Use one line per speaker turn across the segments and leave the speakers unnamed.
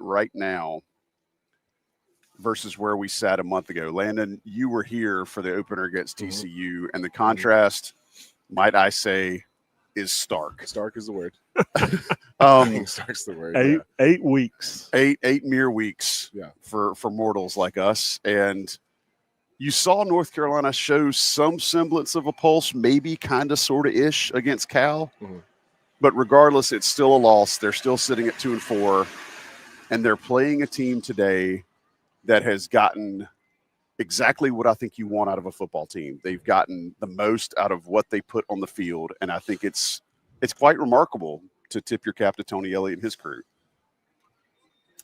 right now versus where we sat a month ago? Landon, you were here for the opener against TCU, and the contrast, might I say, is stark.
Stark is the word. Stark's the word.
8 weeks.
8 mere weeks for mortals like us. And you saw North Carolina show some semblance of a pulse, maybe kind of sort of ish against Cal. But regardless, it's still a loss. They're still sitting at 2-4, and they're playing a team today that has gotten exactly what I think you want out of a football team. They've gotten the most out of what they put on the field, and I think it's quite remarkable to tip your cap to Tony Elliott and his crew.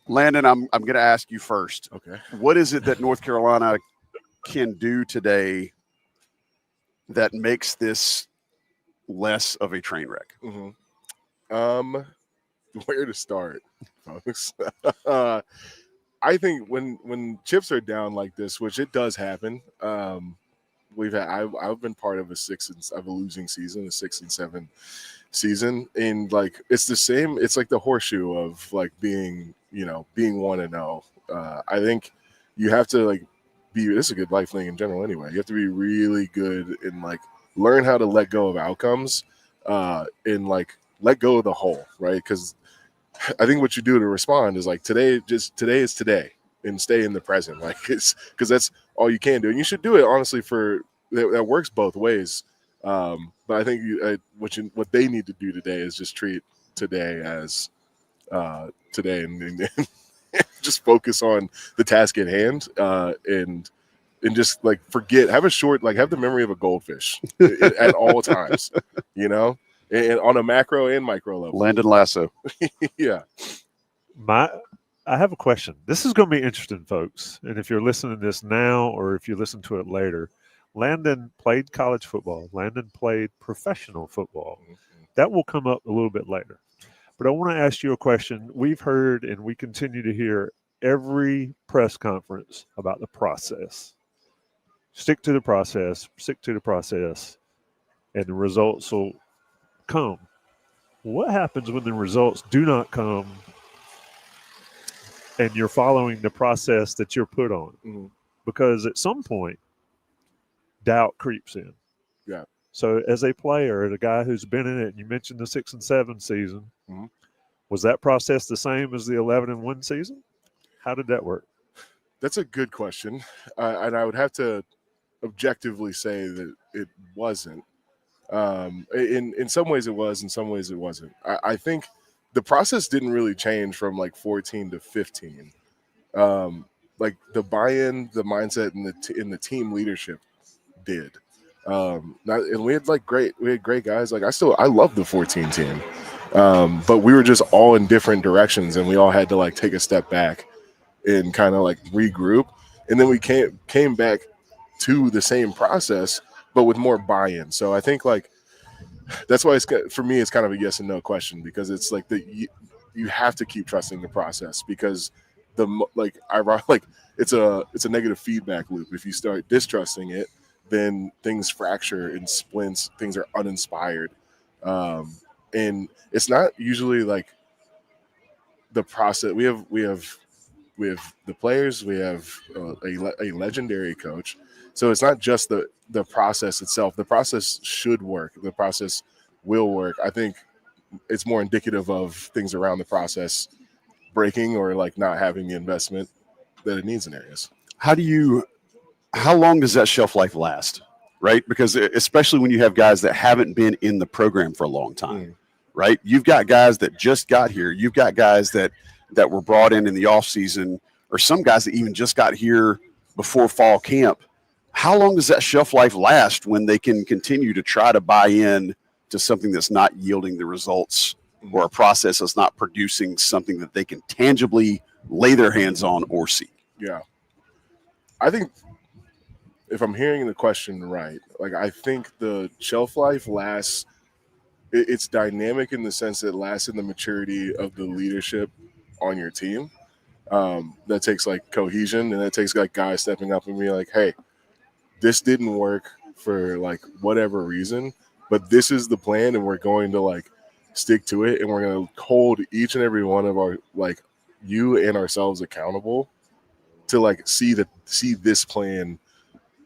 Landon, I'm going to ask you first.
Okay.
What is it that North Carolina can do today that makes this less of a train wreck?
Where to start, folks? I think when chips are down like this, which it does happen, I've been part of a losing season, a 6-7 season, and like it's the same. It's like the horseshoe of like being 1-0. I think you have to like be. This is a good life thing in general, anyway. You have to be really good and like learn how to let go of outcomes, and like let go of the whole, right? Because I think what you do to respond is like today is today, and stay in the present. Like it's because that's all you can do, and you should do it honestly. That works both ways. But I think what they need to do today is just treat today as today, and just focus on the task at hand, and just like have the memory of a goldfish at all times, and on a macro and micro level.
Landon Lasso.
Yeah.
I have a question. This is going to be interesting, folks. And if you're listening to this now or if you listen to it later, Landon played college football. Landon played professional football. That will come up a little bit later. But I want to ask you a question. We've heard and we continue to hear every press conference about the process. Stick to the process, and the results will come. What happens when the results do not come and you're following the process that you're put on? Because at some point, doubt creeps in.
Yeah.
So as a player, the guy who's been in it, you mentioned the 6-7 season, was that process the same as the 11-1 season? How did that work?
That's a good question. And I would have to objectively say that it wasn't. In some ways it was, in some ways it wasn't. I think the process didn't really change from like 14 to 15. Like the buy-in, the mindset, and the team leadership did. And we had great guys. Like I love the 14 team, but we were just all in different directions, and we all had to like take a step back and kind of like regroup, and then we came back to the same process, but with more buy-in. So I think like that's why for me it's kind of a yes and no question, because it's like you have to keep trusting the process, because it's a negative feedback loop. If you start distrusting it, then things fracture and splints. Things are uninspired, and it's not usually like the process. We have the players. We have a legendary coach. So it's not just the process itself. The process should work. The process will work. I think it's more indicative of things around the process breaking or like not having the investment that it needs in areas.
How long does that shelf life last, right? Because especially when you have guys that haven't been in the program for a long time, right? You've got guys that just got here. You've got guys that were brought in the offseason, or some guys that even just got here before fall camp. How long does that shelf life last when they can continue to try to buy in to something that's not yielding the results, or a process that's not producing something that they can tangibly lay their hands on or see?
Yeah. I think if I'm hearing the question right, like I think the shelf life lasts, it's dynamic in the sense that it lasts in the maturity of the leadership on your team. That takes like cohesion, and that takes like guys stepping up and being like, hey, this didn't work for like whatever reason, but this is the plan, and we're going to like stick to it, and we're going to hold each and every one of our like you and ourselves accountable to like see this plan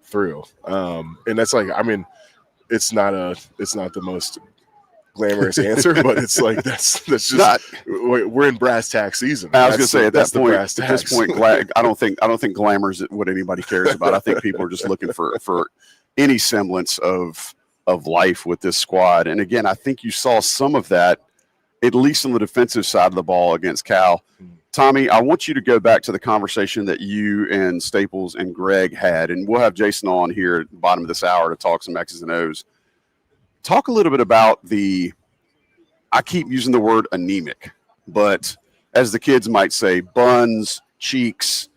through. And that's like, I mean, it's not the most glamorous answer, but it's like that's just we're in brass tack season.
I was going to say at this point,
I
don't think glamour is what anybody cares about. I think people are just looking for any semblance of life with this squad. And again, I think you saw some of that, at least on the defensive side of the ball against Cal. Tommy, I want you to go back to the conversation that you and Staples and Greg had, and we'll have Jason on here at the bottom of this hour to talk some X's and O's. Talk a little bit about I keep using the word anemic, but as the kids might say, buns, cheeks,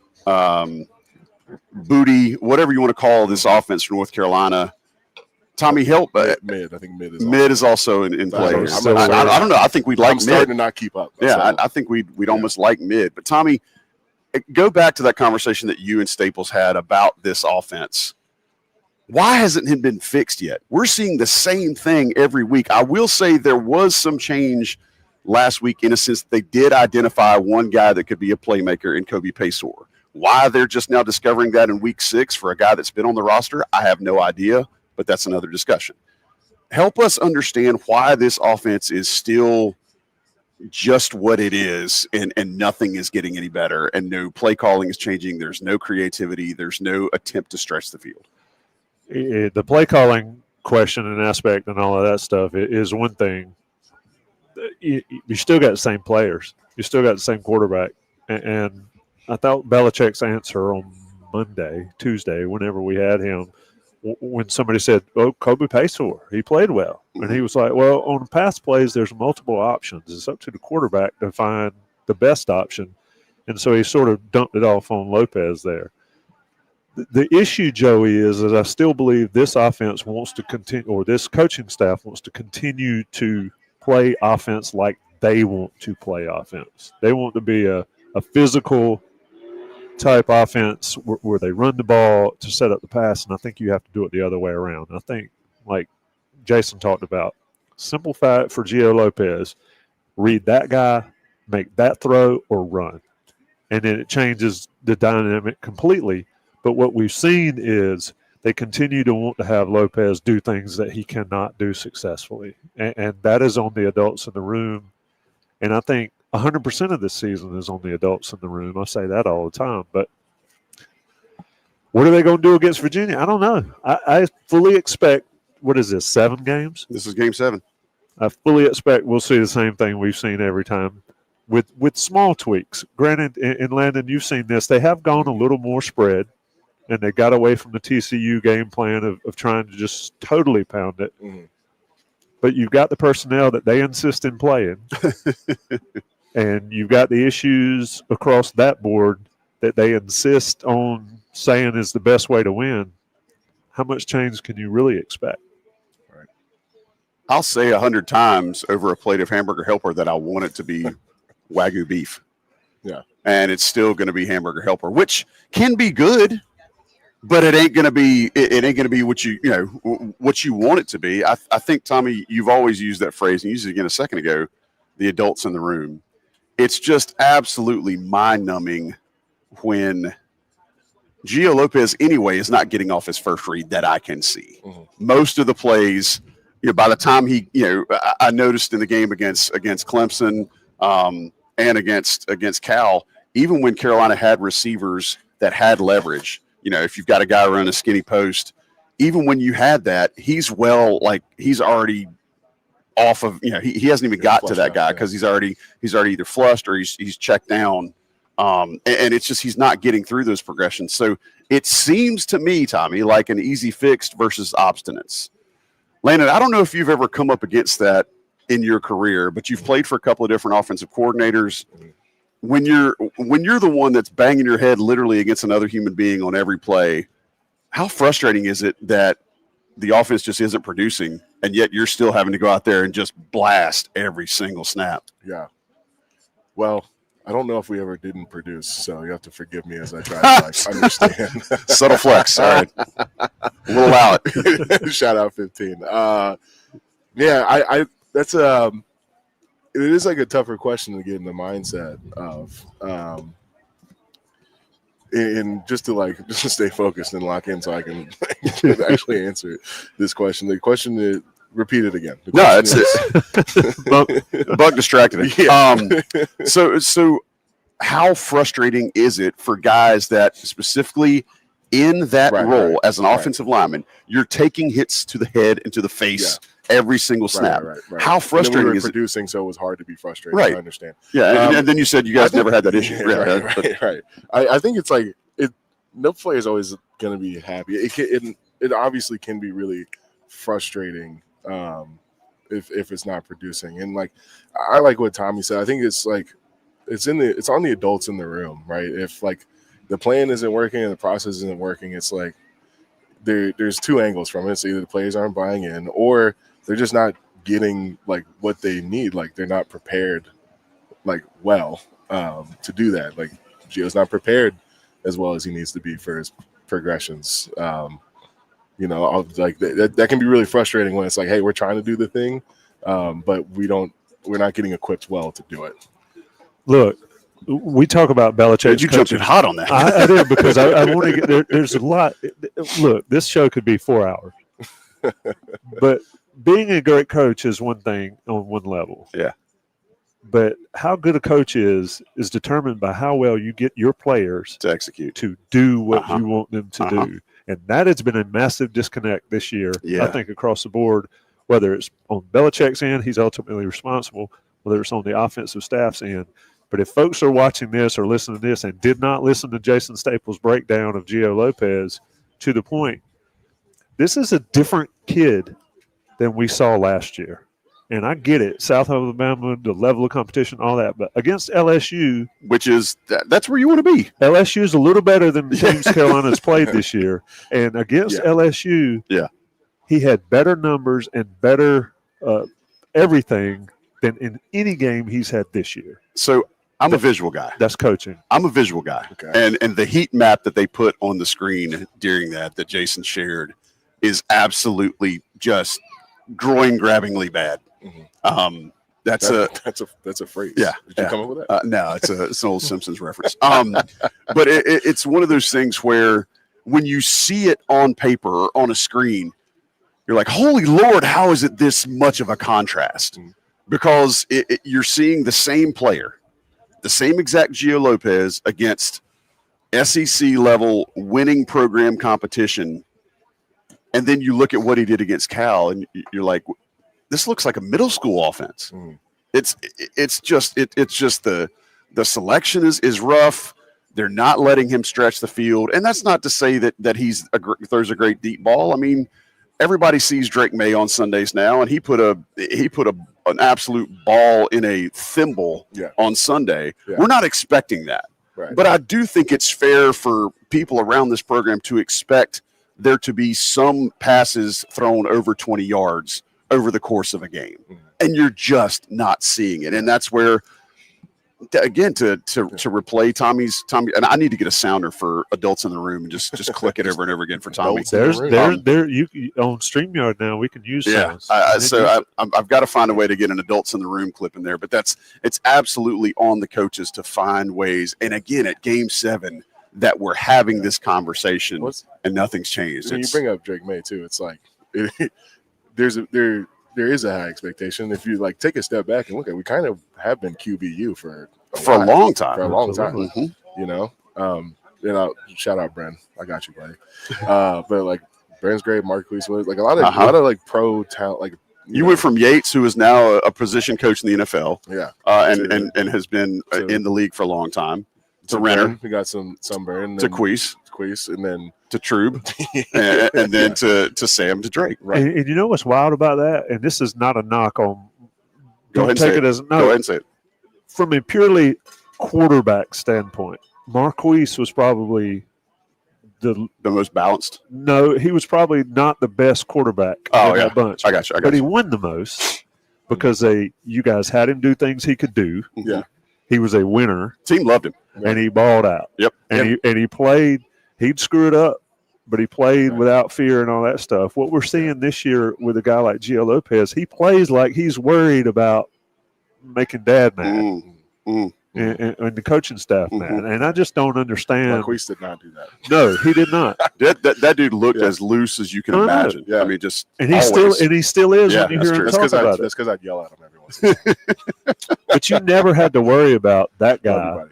booty, whatever you want to call this offense from North Carolina. Tommy, help.
Mid. I think
mid is also in play. I don't know. I think we'd like
I'm starting
mid.
to not keep up.
I think we'd almost like mid. But Tommy, go back to that conversation that you and Staples had about this offense. Why hasn't it been fixed yet? We're seeing the same thing every week. I will say there was some change last week in a sense they did identify one guy that could be a playmaker in Kobe Paysor. Why they're just now discovering that in week 6 for a guy that's been on the roster, I have no idea, but that's another discussion. Help us understand why this offense is still just what it is and nothing is getting any better and no play calling is changing. There's no creativity. There's no attempt to stretch the field.
The play calling question and aspect and all of that stuff is one thing. You still got the same players. You still got the same quarterback. And I thought Belichick's answer on Tuesday, whenever we had him, when somebody said, "Oh, Kobe Paysor, he played well," and he was like, "Well, on pass plays, there's multiple options. It's up to the quarterback to find the best option," and so he sort of dumped it off on Lopez there. The issue, Joey, is that I still believe this offense wants to continue, or this coaching staff wants to continue to play offense like they want to play offense. They want to be a physical type offense where they run the ball to set up the pass, and I think you have to do it the other way around. I think, like Jason talked about, simplify it for Gio Lopez, read that guy, make that throw, or run. And then it changes the dynamic completely. But what we've seen is they continue to want to have Lopez do things that he cannot do successfully. And that is on the adults in the room. And I think 100% of this season is on the adults in the room. I say that all the time. But what are they going to do against Virginia? I don't know. I fully expect, what is this, 7 games?
This is game 7.
I fully expect we'll see the same thing we've seen every time with small tweaks. Granted, in Landon, you've seen this. They have gone a little more spread. And they got away from the TCU game plan of trying to just totally pound it. Mm-hmm. But you've got the personnel that they insist in playing. And you've got the issues across that board that they insist on saying is the best way to win. How much change can you really expect?
Right. I'll say 100 times over a plate of hamburger helper that I want it to be Wagyu beef.
Yeah.
And it's still going to be hamburger helper, which can be good. But it ain't gonna be. It ain't gonna be what what you want it to be. I think, Tommy, you've always used that phrase, and you used it again a second ago. The adults in the room. It's just absolutely mind-numbing when Gio Lopez, anyway, is not getting off his first read that I can see. Mm-hmm. Most of the plays, by the time he, I noticed in the game against Clemson and against Cal, even when Carolina had receivers that had leverage. If you've got a guy running a skinny post, even when you had that, he's already off of, he hasn't even got to that guy because he's already either flushed or he's checked down. And it's just, he's not getting through those progressions. So it seems to me, Tommy, like an easy fix versus obstinance. Landon, I don't know if you've ever come up against that in your career, but you've played for a couple of different offensive coordinators. When you're the one that's banging your head literally against another human being on every play, how frustrating is it that the offense just isn't producing, and yet you're still having to go out there and just blast every single snap?
Yeah. Well, I don't know if we ever didn't produce, so you have to forgive me as I try to understand.
Subtle flex. All right. We'll allow it.
Shout out 15. Yeah, I that's is like a tougher question to get in the mindset of, and just to stay focused and lock in so I can actually answer this question. The question is, repeat it again.
No, it's Buck distracted me.
Yeah.
So how frustrating is it for guys that specifically in that role as an offensive lineman, you're taking hits to the head and to the face every single snap?
Right.
How frustrating is
producing, it? So it was hard to be frustrated.
Right.
I understand.
Yeah, and then you said you guys never had that issue.
Right. I think it's like no player is always going to be happy. It obviously can be really frustrating if it's not producing. And like I like what Tommy said. I think it's like it's on the adults in the room, right? If like the plan isn't working and the process isn't working, it's like there's two angles from it. It's either the players aren't buying in or they're just not getting like what they need. Like they're not prepared like well to do that. Like Gio's not prepared as well as he needs to be for his progressions. Like that can be really frustrating when it's like, hey, we're trying to do the thing, but we're not getting equipped well to do it.
Look, we talk about Belichick's
you jumped in hot on that.
I did because I want to get there. There's a lot. Look, this show could be 4 hours, but being a great coach is one thing on one level.
Yeah.
But how good a coach is determined by how well you get your players
to execute,
to do what you want them to do. And that has been a massive disconnect this year, I think, across the board, whether it's on Belichick's end, he's ultimately responsible, whether it's on the offensive staff's end. But if folks are watching this or listening to this and did not listen to Jason Staples' breakdown of Gio Lopez to the point, this is a different kid than we saw last year. And I get it, South Alabama, the level of competition, all that. But against LSU,
which is that's where you want to be.
LSU is a little better than the teams Carolina's played this year. And against LSU, he had better numbers and better everything than in any game he's had this year.
So I'm a visual guy.
That's coaching.
I'm a visual guy. Okay. And the heat map that they put on the screen during that Jason shared is absolutely just groin-grabbingly bad. Mm-hmm. That's
a phrase.
Yeah.
Did you come up with that?
No, it's an old Simpsons reference. But it's one of those things where when you see it on paper or on a screen, you're like, holy Lord, how is it this much of a contrast? Mm-hmm. Because you're seeing the same player, the same exact Gio Lopez against SEC level winning program competition. And then you look at what he did against Cal and you're like, this looks like a middle school offense. Mm. It's just the selection is rough. They're not letting him stretch the field. And that's not to say that he's throws a great deep ball. I mean, everybody sees Drake May on Sundays now, and he put an absolute ball in a thimble on Sunday. Yeah. We're not expecting that. Right. But I do think it's fair for people around this program to expect there to be some passes thrown over 20 yards over the course of a game. Mm-hmm. And you're just not seeing it. And that's where, again, to replay Tommy, and I need to get a sounder for adults in the room and just click it over and over again for Tommy.
There's you on StreamYard now. We can use sounds.
I've got to find a way to get an adults in the room clip in there. But it's absolutely on the coaches to find ways. And again, at Game 7, that we're having this conversation and nothing's changed.
When you bring up Drake May too, it's like there is a high expectation. If you like take a step back and look at, we kind of have been QBU for a long time. Mm-hmm. You know, shout out Bren. I got you, buddy. But like Bren's great, Marquise was like a lot of like pro talent. Like
you went from Yates, who is now a position coach in the NFL, and has been in the league for a long time. To Renner,
we got some sunburn.
To Queese,
and then
to Trube, and then to Sam, to Drake.
Right. And you know what's wild about that? And this is not a knock on.
Go ahead and say it.
From a purely quarterback standpoint, Marquise was probably the
most balanced.
No, he was probably not the best quarterback in that bunch.
I got you.
But he won the most because you guys had him do things he could do.
Yeah.
He was a winner.
Team loved him.
And he balled out.
Yep.
And he played. He'd screw it up, but he played without fear and all that stuff. What we're seeing this year with a guy like Gio Lopez, he plays like he's worried about making Dad mad
Mm.
and the coaching staff mad, and I just don't understand.
Marquise did not do that.
No, he did not.
That dude looked as loose as you can imagine.
Yeah.
I mean, just
And he
always.
still is
Yeah,
when you
that's
hear
true.
him
That's
talk about it.
because I'd yell at him every once in a while.
But you never had to worry about that guy.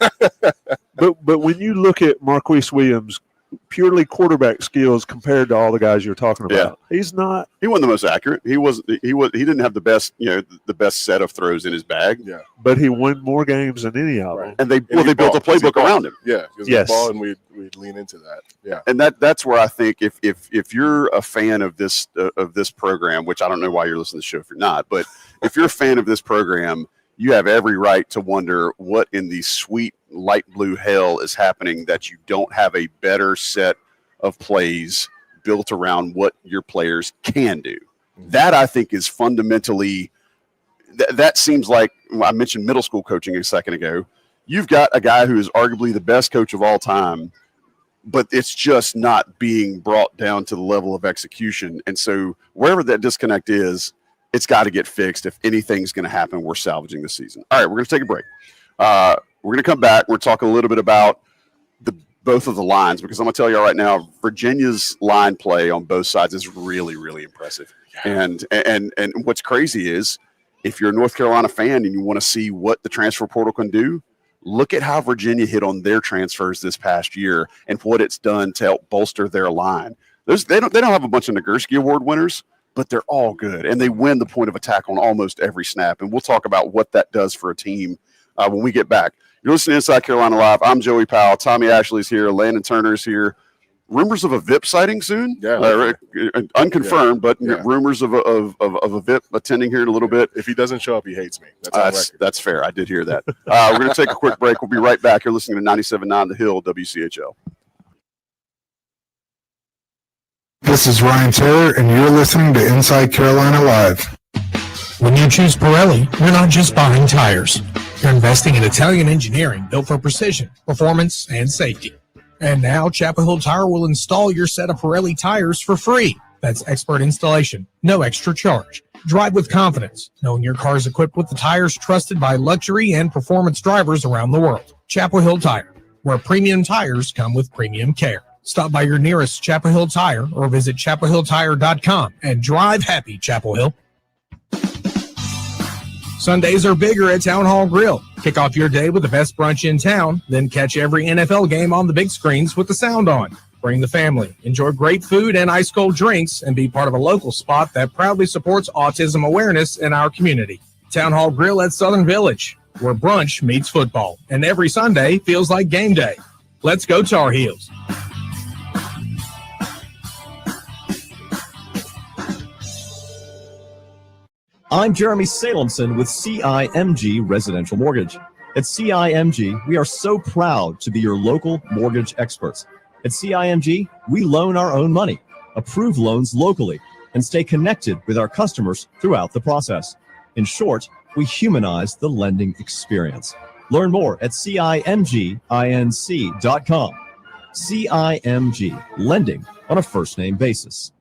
Everybody.
But when you look at Marquise Williams, purely quarterback skills compared to all the guys you're talking about, he's not.
He wasn't the most accurate. He didn't have the best, the best set of throws in his bag.
Yeah.
But he won more games than any of them.
Right.
And they built a playbook around him.
Yeah, because
Yes.
ball, and we'd lean into that. Yeah.
And that's where I think if you're a fan of this program, which I don't know why you're listening to the show if you're not, but if you're a fan of this program, you have every right to wonder what in the sweet light blue hell is happening that you don't have a better set of plays built around what your players can do. That I think is fundamentally that seems like I mentioned middle school coaching a second ago. You've got a guy who is arguably the best coach of all time, but it's just not being brought down to the level of execution. And so wherever that disconnect is, it's got to get fixed. If anything's going to happen, we're salvaging the season. All right, we're going to take a break. We're going to come back. We're talking a little bit about both of the lines, because I'm going to tell you right now, Virginia's line play on both sides is really, really impressive. And what's crazy is if you're a North Carolina fan and you want to see what the transfer portal can do, look at how Virginia hit on their transfers this past year and what it's done to help bolster their line. They don't have a bunch of Nagurski Award winners, but they're all good, and they win the point of attack on almost every snap. And we'll talk about what that does for a team when we get back. You're listening to Inside Carolina Live. I'm Joey Powell. Tommy Ashley's here. Landon Turner's here. Rumors of a VIP sighting soon?
Yeah.
Unconfirmed, but rumors of a VIP attending here in a little bit.
If he doesn't show up, he hates me. That's
that's fair. I did hear that. We're going to take a quick break. We'll be right back. You're listening to 97.9 The Hill, WCHL.
This is Ryan Taylor, and you're listening to Inside Carolina Live.
When you choose Pirelli, you're not just buying tires. You're investing in Italian engineering built for precision, performance, and safety. And now Chapel Hill Tire will install your set of Pirelli tires for free. That's expert installation, no extra charge. Drive with confidence, knowing your car is equipped with the tires trusted by luxury and performance drivers around the world. Chapel Hill Tire, where premium tires come with premium care. Stop by your nearest Chapel Hill Tire or visit chapelhilltire.com and drive happy, Chapel Hill. Sundays are bigger at Town Hall Grill. Kick off your day with the best brunch in town, then catch every NFL game on the big screens with the sound on. Bring the family, enjoy great food and ice cold drinks, and be part of a local spot that proudly supports autism awareness in our community. Town Hall Grill at Southern Village, where brunch meets football, and every Sunday feels like game day. Let's go Tar Heels.
I'm Jeremy Salemson with CIMG Residential Mortgage. At CIMG, we are so proud to be your local mortgage experts. At CIMG, we loan our own money, approve loans locally, and stay connected with our customers throughout the process. In short, we humanize the lending experience. Learn more at CIMGINC.com. CIMG, lending on a first-name basis.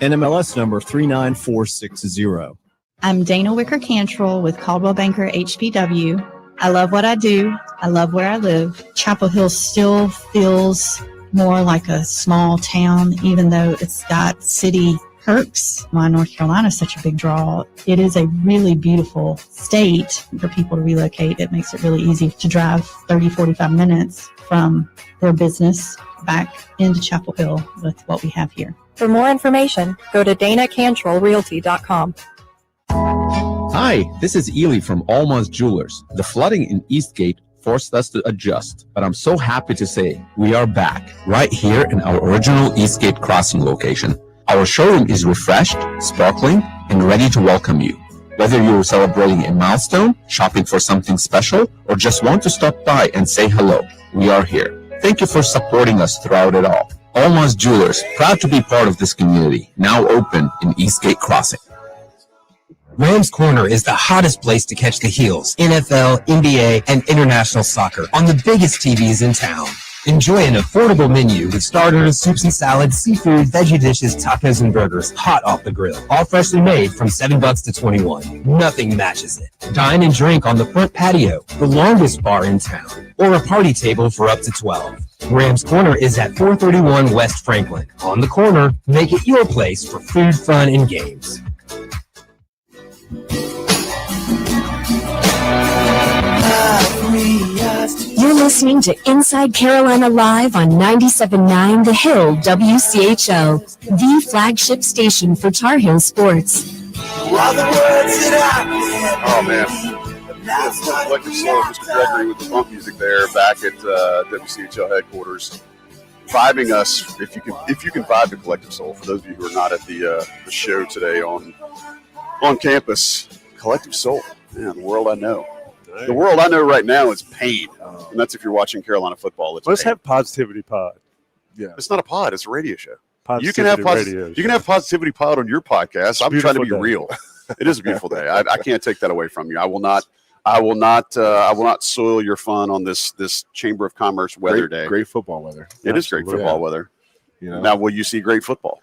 NMLS number 39460.
I'm Dana Wicker-Cantrell with Caldwell Banker HBW. I love what I do. I love where I live. Chapel Hill still feels more like a small town, even though it's got city perks. Why North Carolina is such a big draw. It is a really beautiful state for people to relocate. It makes it really easy to drive 30, 45 minutes from their business back into Chapel Hill with what we have here.
For more information, go to DanaCantrellRealty.com.
Hi, this is Ely from Alma's Jewelers. The flooding in Eastgate forced us to adjust, but I'm so happy to say we are back right here in our original Eastgate Crossing location. Our showroom is refreshed, sparkling, and ready to welcome you. Whether you're celebrating a milestone, shopping for something special, or just want to stop by and say hello, we are here. Thank you for supporting us throughout it all. Alma's Jewelers, proud to be part of this community, now open in Eastgate Crossing.
Rams Corner is the hottest place to catch the heels, NFL, NBA, and international soccer on the biggest TVs in town. Enjoy an affordable menu with starters, soups and salads, seafood, veggie dishes, tacos, and burgers, hot off the grill. All freshly made from $7 to $21. Nothing matches it. Dine and drink on the front patio, the longest bar in town, or a party table for up to 12. Graham's Corner is at 431 West Franklin. On the corner, make it your place for food, fun, and games.
You're listening to Inside Carolina Live on 97.9 The Hill WCHO, the flagship station for Tar Heel sports.
Oh, man. Collective Soul, Mr. Gregory with the bump music there back at WCHL headquarters. Vibing us, if you can vibe to Collective Soul, for those of you who are not at the show today on campus. Collective Soul, man, the world I know. The world I know right now is pain, and that's if you're watching Carolina football. It's
Let's
pain.
have Positivity Pod.
Yeah,
it's not a pod; it's a radio show.
Positivity
You can have
radio
you can have Positivity Pod on your podcast. I'm trying to be
day.
real. It is a beautiful day. I can't take that away from you. I will not soil your fun on this Chamber of Commerce weather day.
Great football weather.
It is great football weather.
You know?
Now, will you see great football?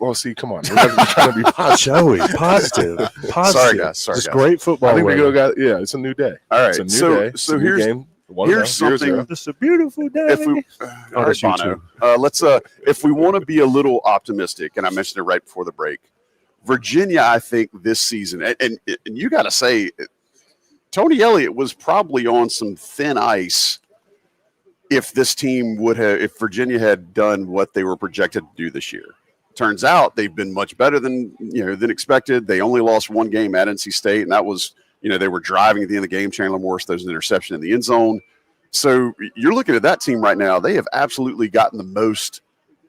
Well, see, come on. We're not trying to be positive.
Joey, positive.
Sorry, guys.
Just great football.
I think
weather.
it's a new day.
All right.
It's a new day.
So
It's a new game.
here's something.
It's a beautiful day.
If we, all right, Bono. Let's if we want to be a little optimistic, and I mentioned it right before the break, Virginia, I think this season, and you got to say, Tony Elliott was probably on some thin ice if this team if Virginia had done what they were projected to do this year. Turns out they've been much better than expected. They only lost one game at NC State, and that was, they were driving at the end of the game. Chandler Morris throws an interception in the end zone. So you're looking at that team right now. They have absolutely gotten the most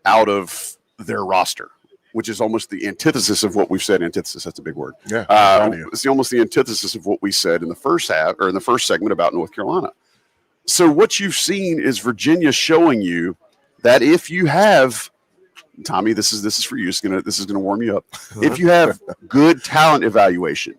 out of their roster, which is almost the antithesis of what we've said. Antithesis, that's a big word.
Yeah.
It's almost the antithesis of what we said in the first half or in the first segment about North Carolina. So what you've seen is Virginia showing you that if you have, Tommy, this is for you. This is gonna warm you up. If you have good talent evaluation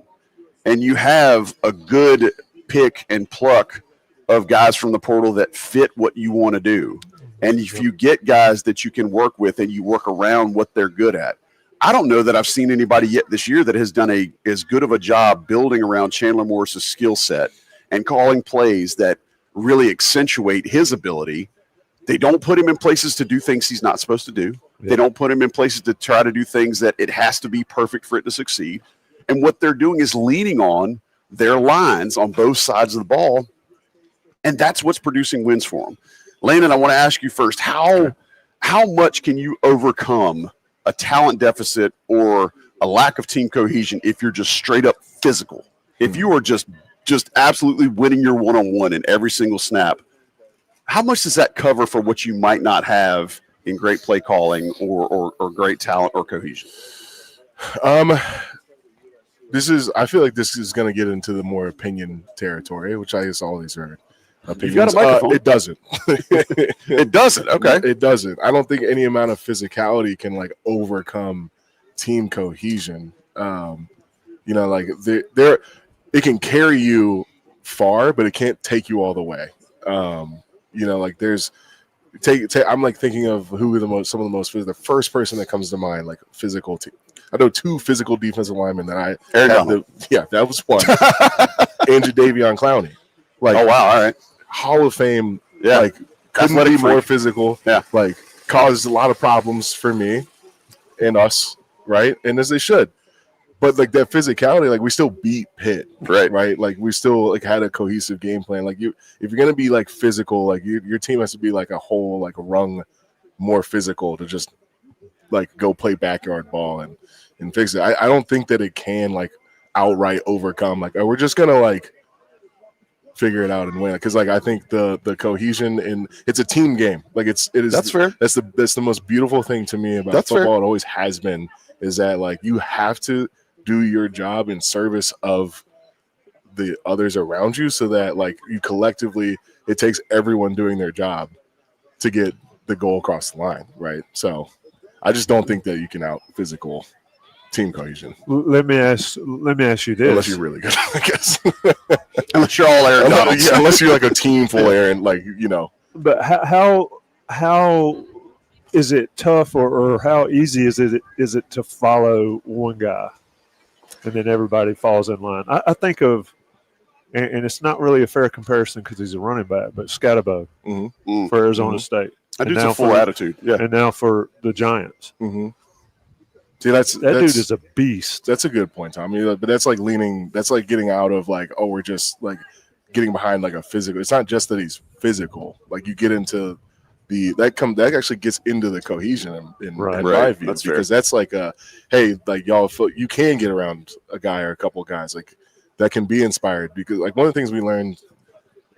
and you have a good pick and pluck of guys from the portal that fit what you want to do, and if you get guys that you can work with and you work around what they're good at, I don't know that I've seen anybody yet this year that has done as good of a job building around Chandler Morris's skill set and calling plays that really accentuate his ability. They don't put him in places to do things he's not supposed to do. They don't put him in places to try to do things that it has to be perfect for it to succeed. And what they're doing is leaning on their lines on both sides of the ball, and that's what's producing wins for them. Landon, I want to ask you first, how much can you overcome a talent deficit or a lack of team cohesion if you're just straight up physical? If you are just absolutely winning your one-on-one in every single snap, how much does that cover for what you might not have in great play calling or great talent or cohesion?
I feel like this is going to get into the more opinion territory, which I guess always are opinions.
You've got a microphone.
It doesn't.
It doesn't. Okay.
It doesn't. I don't think any amount of physicality can overcome team cohesion. It can carry you far, but it can't take you all the way. I'm thinking of who are some of the most the first person that comes to mind, like physical team. I know two physical defensive linemen that I that was one. Andrew Davion Clowney.
Oh wow, all right.
Hall of Fame, couldn't be more physical. Yeah. Caused a lot of problems for me and us, right? And as they should. But that physicality, we still beat Pitt, right? We still had a cohesive game plan. If you're gonna be physical, your team has to be a whole rung more physical to just go play backyard ball and fix it. I don't think that it can outright overcome we're just gonna figure it out and win, because I think the cohesion and it's a team game. It is.
That's fair.
That's the most beautiful thing to me about football. Fair. It always has been, is that you have to do your job in service of the others around you, so that you collectively, it takes everyone doing their job to get the goal across the line, right? So I just don't think that you can out physical team cohesion.
Let me ask you this:
unless you're really good, I guess.
Unless you're all Aaron Donalds.
Unless you're a team full Aaron,
But how is it tough, or how easy is it to follow one guy and then everybody falls in line? I think of, and it's not really a fair comparison because he's a running back, but Scatterbo for Arizona State.
That dude's a full attitude. Yeah.
And now for the Giants.
See, that
dude is a beast.
That's a good point, Tommy. But that's like getting out of like, oh, we're just like getting behind like a physical. It's not just that he's physical. Like you get into that actually gets into the cohesion in my view,
that's
because
fair.
that's like hey, like y'all, you can get around a guy or a couple guys like that can be inspired, because like one of the things we learned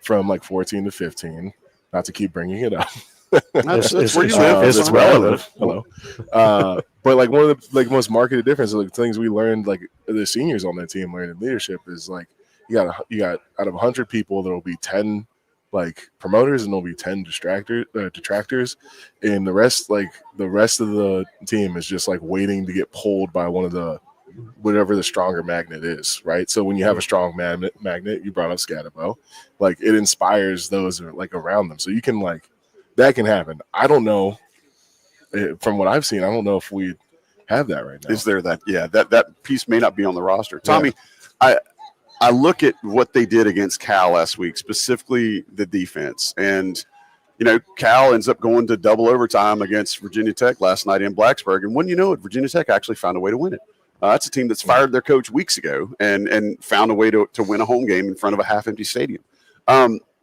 from like 14 to 15, not to keep bringing it up.
That's where you live.
It's relevant. Hello. But like one of the like most marketed differences, like things we learned, like the seniors on that team learned in leadership, is like you got out of 100 people, there will be 10 like promoters and there'll be 10 detractors, and the rest of the team is just like waiting to get pulled by one of the whatever the stronger magnet is, right? So when you have a strong magnet, you brought up Scatterbo, like it inspires those like around them. So you can like that can happen. I don't know. From what I've seen, I don't know if we have that right now.
Is there that? Yeah, that piece may not be on the roster. Tommy, I look at what they did against Cal last week, specifically the defense. And, you know, Cal ends up going to double overtime against Virginia Tech last night in Blacksburg. And when you know it, Virginia Tech actually found a way to win it. It's a team that's fired their coach weeks ago and found a way to win a home game in front of a half-empty stadium.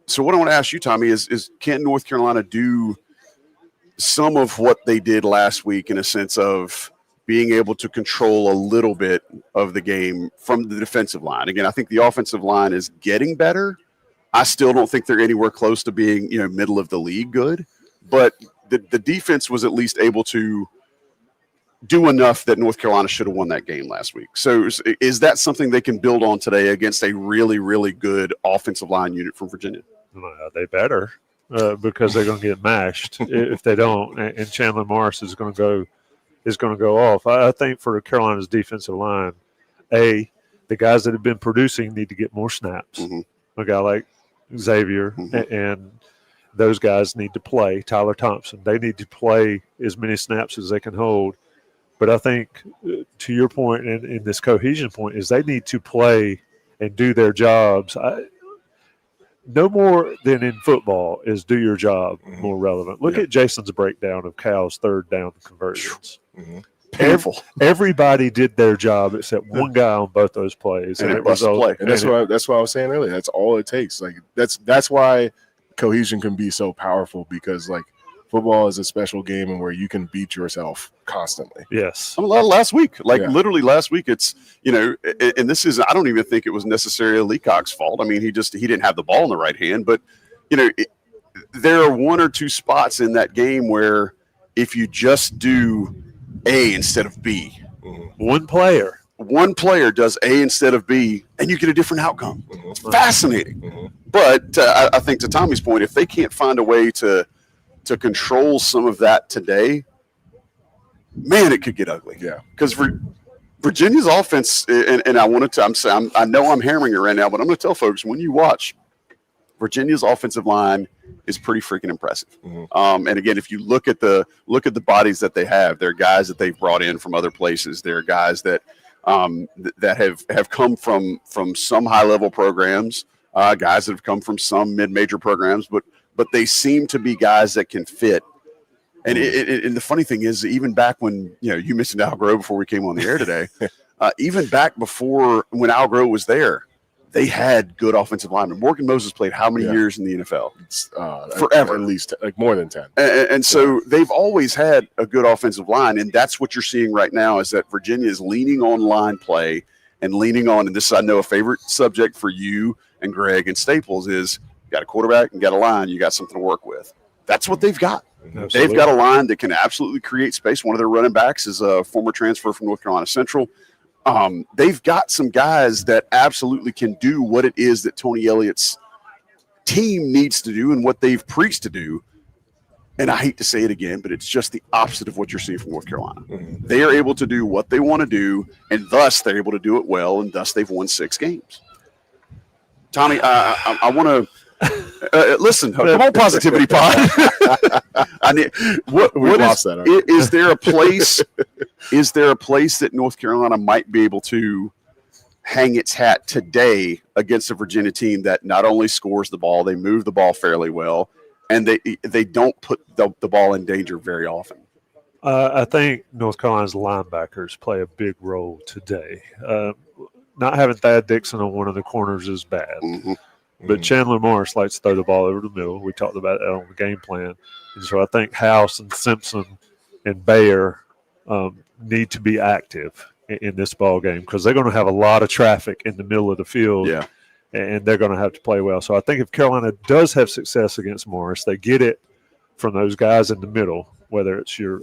So what I want to ask you, Tommy, is can North Carolina do some of what they did last week in a sense of being able to control a little bit of the game from the defensive line? Again, I think the offensive line is getting better. I still don't think they're anywhere close to being, middle of the league good, but the defense was at least able to do enough that North Carolina should have won that game last week. So is that something they can build on today against a really, really good offensive line unit from Virginia?
They better. Because they're going to get mashed if they don't, and Chandler Morris is going to go off. I think for Carolina's defensive line, the guys that have been producing need to get more snaps. A guy like Xavier and those guys need to play. Tyler Thompson, they need to play as many snaps as they can hold. But I think to your point and in this cohesion point is they need to play and do their jobs. No more than in football is do your job more relevant. Look at Jason's breakdown of Cal's third down conversions.
Painful.
Everybody did their job except one guy on both those plays,
and it was play.
And that's what I was saying earlier. That's all it takes. Like that's why cohesion can be so powerful, because like football is a special game and where you can beat yourself constantly.
Yes.
Last week, literally last week, it's, and this is, I don't even think it was necessarily Leacock's fault. I mean, he didn't have the ball in the right hand, but, there are one or two spots in that game where if you just do A instead of B,
one player does A instead of B, and you get a different outcome. It's fascinating. But I think to Tommy's point, if they can't find a way to control some of that today, man, it could get ugly.
Yeah,
because Virginia's offense, and I wanted to, I know I'm hammering it right now, but I'm going to tell folks, when you watch, Virginia's offensive line is pretty freaking impressive. And again, if you look at the bodies that they have, they're guys that they've brought in from other places. They're guys that have come from some high level programs, guys that have come from some mid-major programs, but they seem to be guys that can fit. And and the funny thing is, even back when, you mentioned Al Groh before we came on the air today, even back before when Al Groh was there, they had good offensive linemen. Morgan Moses played how many years in the NFL? Forever.
At least like more than 10.
And so they've always had a good offensive line, and that's what you're seeing right now is that Virginia is leaning on line play and leaning on, and this is, I know, a favorite subject for you and Greg and Staples is you got a quarterback and got a line, you got something to work with. That's what they've got. Absolutely. They've got a line that can absolutely create space. One of their running backs is a former transfer from North Carolina Central. They've got some guys that absolutely can do what it is that Tony Elliott's team needs to do and what they've preached to do. And I hate to say it again, but it's just the opposite of what you're seeing from North Carolina. They are able to do what they want to do, and thus they're able to do it well, and thus they've won 6 games. Tommy, I want to Listen, come on, Positivity Pod. I need is there a place? Is there a place that North Carolina might be able to hang its hat today against a Virginia team that not only scores the ball, they move the ball fairly well, and they don't put the ball in danger very often?
I think North Carolina's linebackers play a big role today. Not having Thad Dixon on one of the corners is bad.
Mm-hmm.
But Chandler Morris likes to throw the ball over the middle. We talked about that on the game plan. And so I think House and Simpson and Bayer need to be active in this ball game because they're going to have a lot of traffic in the middle of the field.
Yeah.
And they're going to have to play well. So I think if Carolina does have success against Morris, they get it from those guys in the middle, whether it's your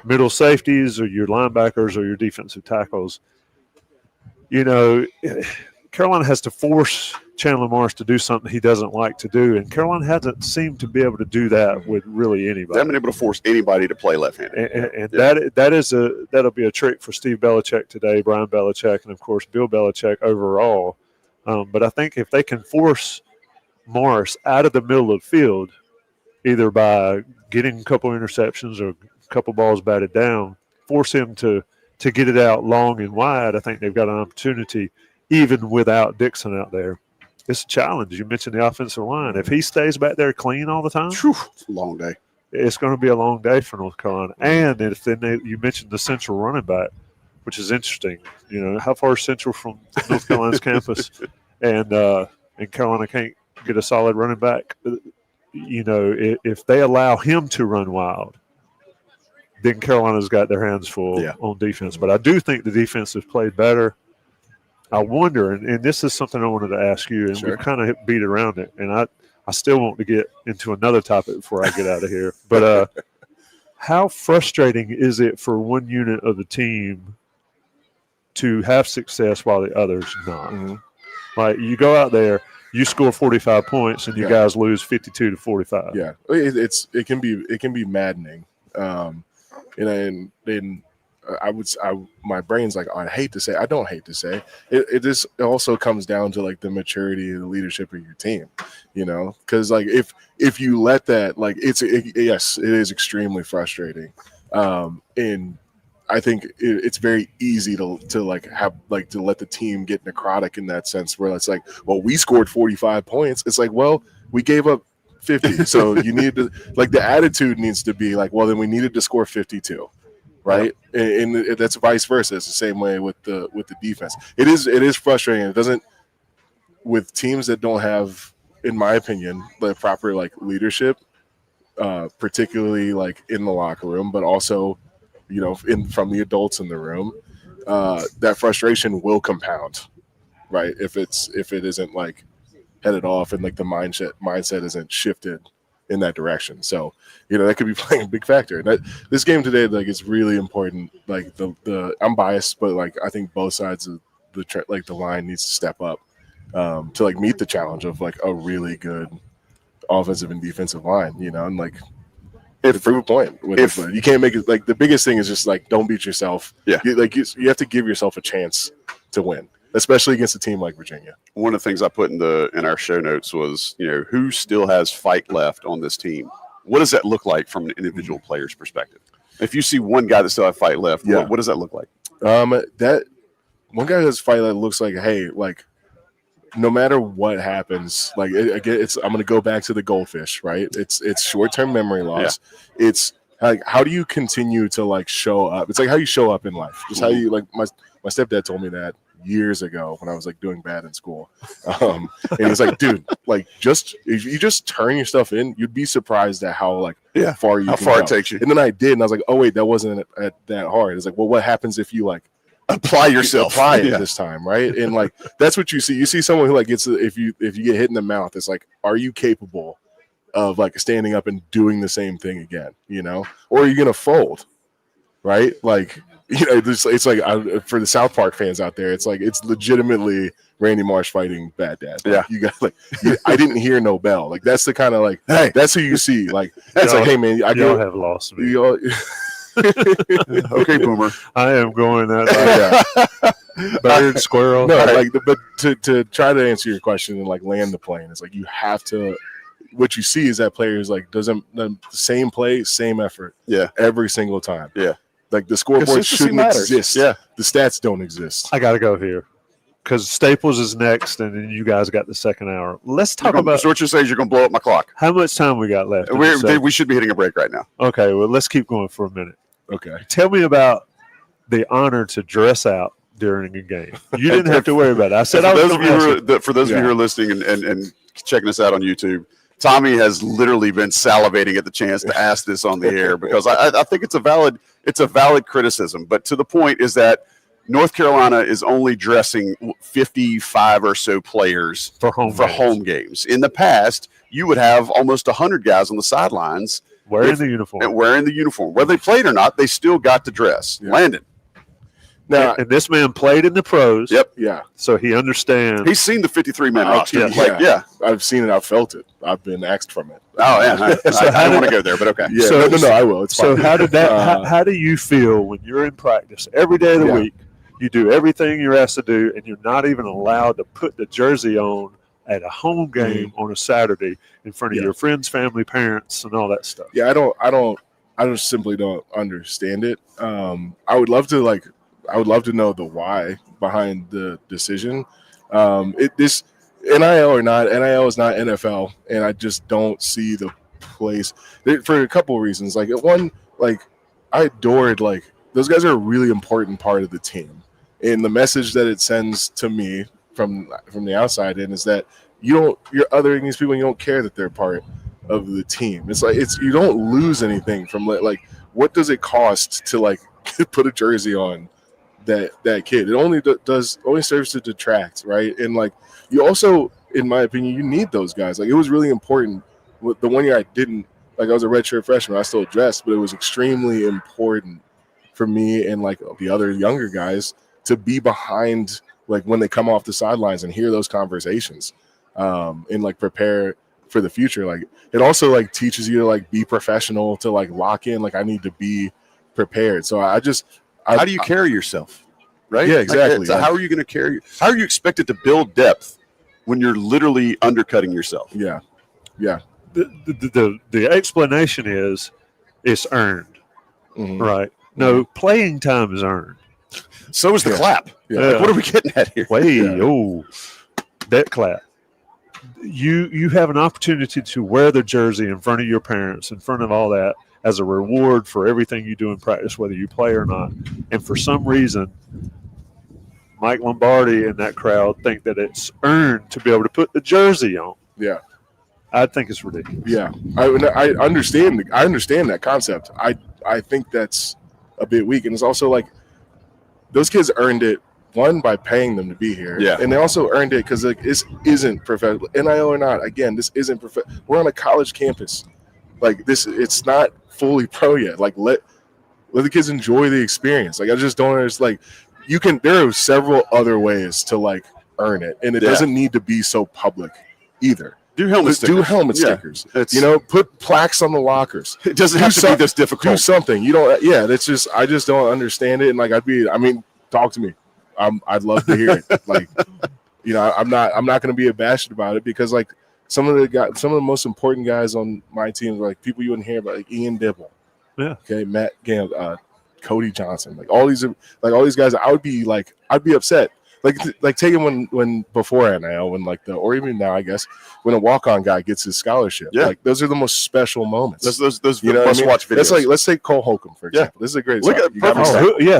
middle safeties or your linebackers or your defensive tackles. You know, Carolina has to force Chandler Morris to do something he doesn't like to do, and Carolina hasn't seemed to be able to do that with really anybody.
They haven't been able to force anybody to play left-handed.
And that'll be a trick for Steve Belichick today, Brian Belichick, and of course Bill Belichick overall. But I think if they can force Morris out of the middle of the field, either by getting a couple interceptions or a couple balls batted down, force him to get it out long and wide, I think they've got an opportunity even without Dixon out there. It's a challenge. You mentioned the offensive line. If he stays back there clean all the time,
it's a long day.
It's going to be a long day for North Carolina. And if you mentioned the central running back, which is interesting. You know, how far is Central from North Carolina's campus? And Carolina can't get a solid running back. You know, if they allow him to run wild, then Carolina's got their hands full on defense. But I do think the defense has played better. I wonder, and this is something I wanted to ask you, and we've kind of beat around it, and I still want to get into another topic before I get out of here. But how frustrating is it for one unit of the team to have success while the others not?
Mm-hmm.
Like, you go out there, you score 45 points, and you guys lose 52-45.
Yeah, it can be maddening. My brain's like, I don't hate to say it just also comes down to like the maturity and the leadership of your team, you know, because like if you let that, like it is extremely frustrating, and I think it's very easy to let the team get necrotic in that sense where it's like, well, we scored 45 points. It's like, well, we gave up 50, so you need to, like, the attitude needs to be like, well, then we needed to score 52. Right, and that's vice versa. It's the same way with the defense. It is frustrating. It doesn't, with teams that don't have, in my opinion, the proper like leadership, particularly like in the locker room, but also, you know, from the adults in the room. That frustration will compound, right? If it isn't like headed off and like the mindset isn't shifted in that direction. So, you know, that could be playing a big factor. And this game today, like, it's really important. Like the I'm biased, but like I think both sides of the line needs to step up to like meet the challenge of like a really good offensive and defensive line. You know, and like to prove a point. If you can't make it, like the biggest thing is just like don't beat yourself. Yeah, you have to give yourself a chance to win, especially against a team like Virginia.
One of the things I put in our show notes was, you know, who still has fight left on this team? What does that look like from an individual player's perspective? If you see one guy that still has fight left, what does that look like?
That one guy that's fight left looks like, hey, like no matter what happens, like again, I'm going to go back to the goldfish, right? It's short-term memory loss. Yeah. It's like, how do you continue to like show up? It's like how you show up in life. Just how you, like, my stepdad told me that years ago when I was like doing bad in school. And he's like, dude, like if you just turn your stuff in, you'd be surprised at how like far it takes you. And then I did, and I was like, oh wait, that wasn't that hard. It's like, well, what happens if you like
apply yourself
it this time, right? And like that's what you see. You see someone who like gets, if you get hit in the mouth, it's like, are you capable of like standing up and doing the same thing again, you know? Or are you gonna fold, right? Like, you know, it's like for the South Park fans out there, it's like it's legitimately Randy Marsh fighting Bad Dad. Like, you got like, I didn't hear no bell. Like that's the kind of like, hey, that's who you see. Like it's like, hey man,
I don't have lost me.
Okay, Boomer.
I am going that bird, squirrel.
No, like, but to try to answer your question and like land the plane, it's like you have to. What you see is that players like doesn't the same play, same effort, every single time.
Yeah,
like the scoreboard shouldn't exist.
Yeah,
the stats don't exist.
I got to go here because Staples is next, and then you guys got the second hour. Let's talk about.
So what you're saying is you're going to blow up my clock.
How much time we got left?
We should be hitting a break right now.
Okay, well, let's keep going for a minute.
Okay.
Tell me about the honor to dress out during a game. You didn't have to worry about it. I said
for those of you who are listening and checking us out on YouTube, Tommy has literally been salivating at the chance to ask this on the air because I think it's a valid criticism. But to the point is that North Carolina is only dressing 55 or so players
for home
games. In the past, you would have almost 100 guys on the sidelines
wearing the uniform.
Whether they played or not, they still got to dress. Yeah. Landon.
Now, and this man played in the pros.
Yep.
Yeah.
So he understands.
He's seen the 53-man roster.
Yeah. I've seen it. I've felt it. I've been axed from it.
Oh, yeah. I don't want to go there, but okay.
Yeah. So, no, I will. It's
so
fine.
How did that? How do you feel when you're in practice every day of the week? You do everything you're asked to do, and you're not even allowed to put the jersey on at a home game on a Saturday in front of your friends, family, parents, and all that stuff.
Yeah, I just simply don't understand it. I would love to know the why behind the decision. This NIL or not, NIL is not NFL, and I just don't see the place for a couple of reasons. Like one, like I adored those guys are a really important part of the team, and the message that it sends to me from the outside in is that you're othering these people and you don't care that they're part of the team. It's you don't lose anything from what does it cost to put a jersey on that kid? It only serves to detract, right? And you also, in my opinion, you need those guys. It was really important. The 1 year I didn't, I was a redshirt freshman, I still dressed, but it was extremely important for me and the other younger guys to be behind when they come off the sidelines and hear those conversations and prepare for the future. It also teaches you to be professional, to lock in. I need to be prepared. So how do you carry yourself? Right?
Yeah, exactly.
So
how are you going to carry? How are you expected to build depth when you're literally undercutting yourself?
Yeah.
The explanation is it's earned, right? No, playing time is earned.
So is the clap.
Yeah.
What are we getting at here?
That clap. You have an opportunity to wear the jersey in front of your parents, in front of all that, as a reward for everything you do in practice, whether you play or not. And for some reason, Mike Lombardi and that crowd think that it's earned to be able to put the jersey on.
Yeah.
I think it's ridiculous.
Yeah. I understand that concept. I think that's a bit weak. And it's also those kids earned it, one, by paying them to be here.
Yeah.
And they also earned it because this isn't professional. NIL or not, again, this isn't professional. We're on a college campus. It's not fully pro yet. Let the kids enjoy the experience. I just don't understand. There are several other ways to earn it, and it doesn't need to be so public either.
Do helmet stickers.
Put plaques on the lockers.
It doesn't have to be this difficult.
Do something. That's just, I just don't understand it. And talk to me. I'd love to hear it. I'm not going to be abashed about it because some of the most important guys on my team are people you wouldn't hear about, Ian Dibble.
Yeah.
Okay. Matt Gamble, Cody Johnson, all these guys. I'd be upset. Take it when before NIL, or even now, I guess, when a walk-on guy gets his scholarship.
Yeah.
Those are the most special moments.
Those must-watch videos.
Let's take Cole Holcomb, for example. This is a great example.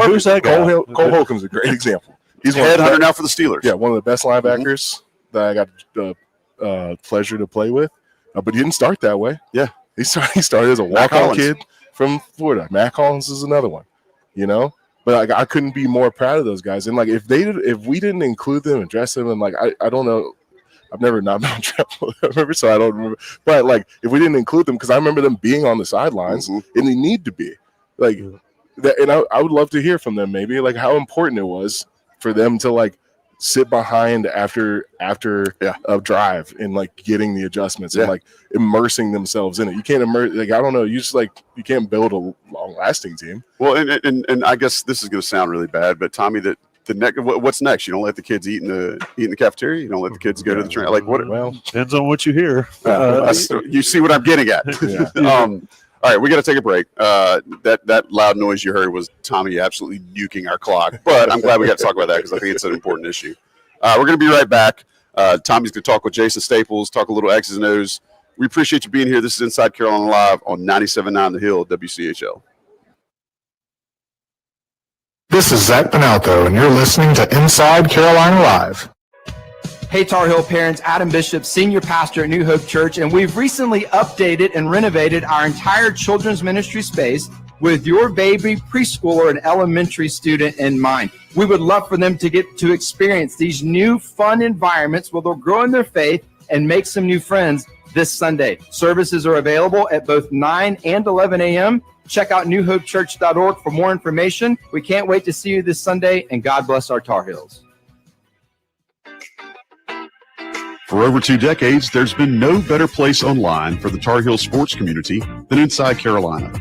Who's that guy?
Cole Holcomb's a great example.
He's headhunter now for the Steelers.
Yeah, one of the best linebackers that I got the pleasure to play with. But he didn't start that way.
Yeah.
He started as a walk-on kid from Florida. Matt Collins is another one, But I couldn't be more proud of those guys. And if we didn't include them and dress them, and I don't know, I've never not been on travel, so I don't remember. But if we didn't include them, because I remember them being on the sidelines, and they need to be that. And I would love to hear from them, maybe how important it was for them to sit behind after a drive and like getting the adjustments and like immersing themselves in it. You can't immerse, like, I don't know, you can't build a long lasting team.
Well, and I guess this is going to sound really bad, but Tommy, what's next? You don't let the kids eat in the cafeteria. You don't let the kids go to the train. Like what?
Well, depends on what you hear.
You see what I'm getting at. All right, we got to take a break. That loud noise you heard was Tommy absolutely nuking our clock, but I'm glad we got to talk about that because I think it's an important issue. We're going to be right back. Tommy's going to talk with Jason Staples, talk a little X's and O's. We appreciate you being here. This is Inside Carolina Live on 97.9 The Hill, WCHL.
This is Zach Penalto, and you're listening to Inside Carolina Live.
Hey, Tar Heel parents, Adam Bishop, senior pastor at New Hope Church, and we've recently updated and renovated our entire children's ministry space with your baby, preschooler, and elementary student in mind. We would love for them to get to experience these new fun environments where they'll grow in their faith and make some new friends this Sunday. Services are available at both 9 and 11 a.m. Check out newhopechurch.org for more information. We can't wait to see you this Sunday, and God bless our Tar Heels.
For over 2 decades, there's been no better place online for the Tar Heel sports community than Inside Carolina.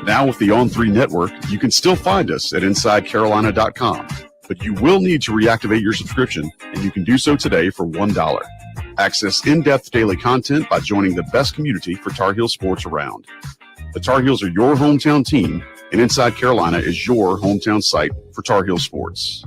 Now with the On3 network, you can still find us at InsideCarolina.com, but you will need to reactivate your subscription, and you can do so today for $1. Access in-depth daily content by joining the best community for Tar Heel sports around. The Tar Heels are your hometown team, and Inside Carolina is your hometown site for Tar Heel sports.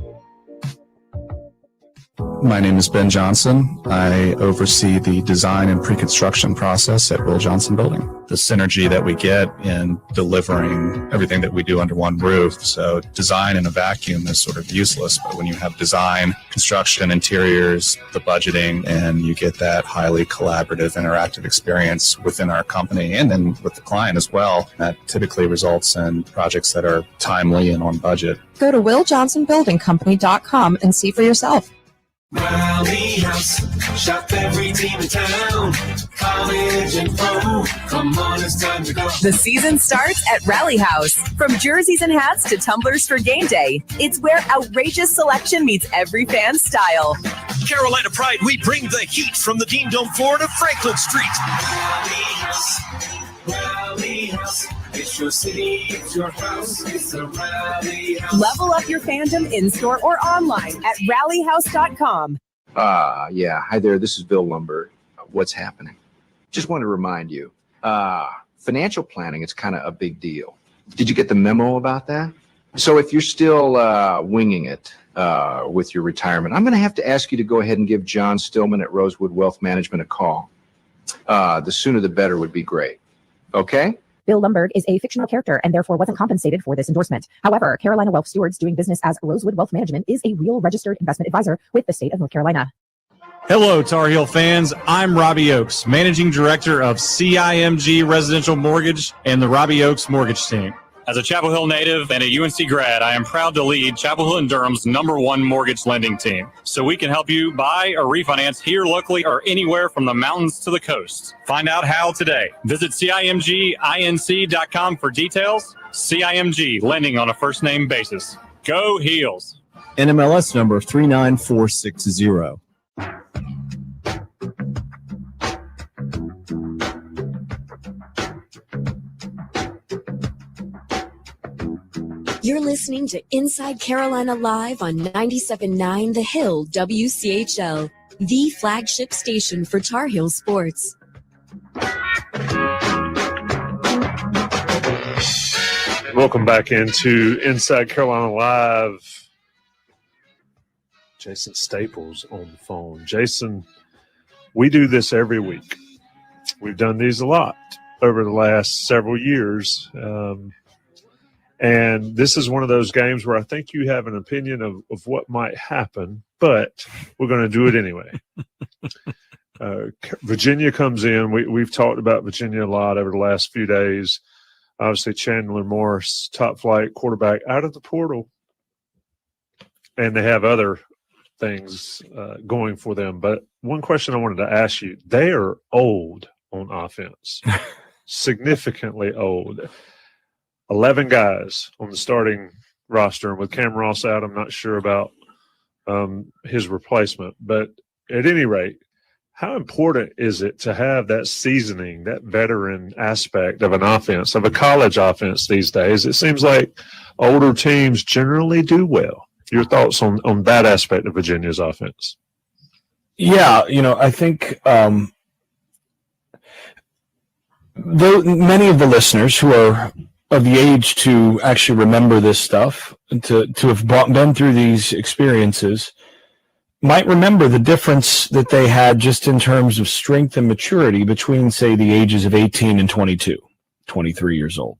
My name is Ben Johnson. I oversee the design and pre-construction process at Will Johnson Building. The synergy that we get in delivering everything that we do under one roof. So design in a vacuum is sort of useless, but when you have design, construction, interiors, the budgeting, and you get that highly collaborative, interactive experience within our company and then with the client as well, that typically results in projects that are timely and on budget.
Go to WillJohnsonBuildingCompany.com and see for yourself.
Rally House, shop every team in town, college and pro, come on, it's time to go.
The season starts at Rally House. From jerseys and hats to tumblers for game day, it's where outrageous selection meets every fan's style.
Carolina Pride, we bring the heat from the Dean Dome floor to Franklin Street. Rally House, Rally House. It's your city, it's your house, it's the Rally House.
Level up your fandom in-store or online at rallyhouse.com.
Yeah. Hi there. This is Bill Lumber. What's happening? Just want to remind you, financial planning is kind of a big deal. Did you get the memo about that? So if you're still winging it with your retirement, I'm going to have to ask you to go ahead and give John Stillman at Rosewood Wealth Management a call. The sooner the better would be great. Okay?
Bill Lumberg is a fictional character and therefore wasn't compensated for this endorsement. However, Carolina Wealth Stewards doing business as Rosewood Wealth Management is a real registered investment advisor with the state of North Carolina.
Hello, Tar Heel fans. I'm Robbie Oakes, Managing Director of CIMG Residential Mortgage and the Robbie Oakes Mortgage Team. As a Chapel Hill native and a UNC grad, I am proud to lead Chapel Hill and Durham's #1 mortgage lending team. So we can help you buy or refinance here locally or anywhere from the mountains to the coast. Find out how today. Visit CIMGINC.com for details. CIMG, lending on a first name basis. Go Heels.
NMLS number 39460.
You're listening to Inside Carolina Live on 97.9 The Hill, WCHL, the flagship station for Tar Heel sports.
Welcome back into Inside Carolina Live. Jason Staples on the phone. Jason, we do this every week. We've done these a lot over the last several years. And this is one of those games where I think you have an opinion of what might happen, but we're going to do it anyway. Virginia comes in. We've talked about Virginia a lot over the last few days. Obviously, Chandler Morris, top flight quarterback, out of the portal. And they have other things going for them. But one question I wanted to ask you, they are old on offense, significantly old. 11 guys on the starting roster. And with Cam Ross out, I'm not sure about his replacement. But at any rate, how important is it to have that seasoning, that veteran aspect of an offense, of a college offense these days? It seems like older teams generally do well. Your thoughts on that aspect of Virginia's offense?
Yeah, I think though many of the listeners who are of the age to actually remember this stuff, to have been through these experiences, might remember the difference that they had just in terms of strength and maturity between, say, the ages of 18 and 22, 23 years old.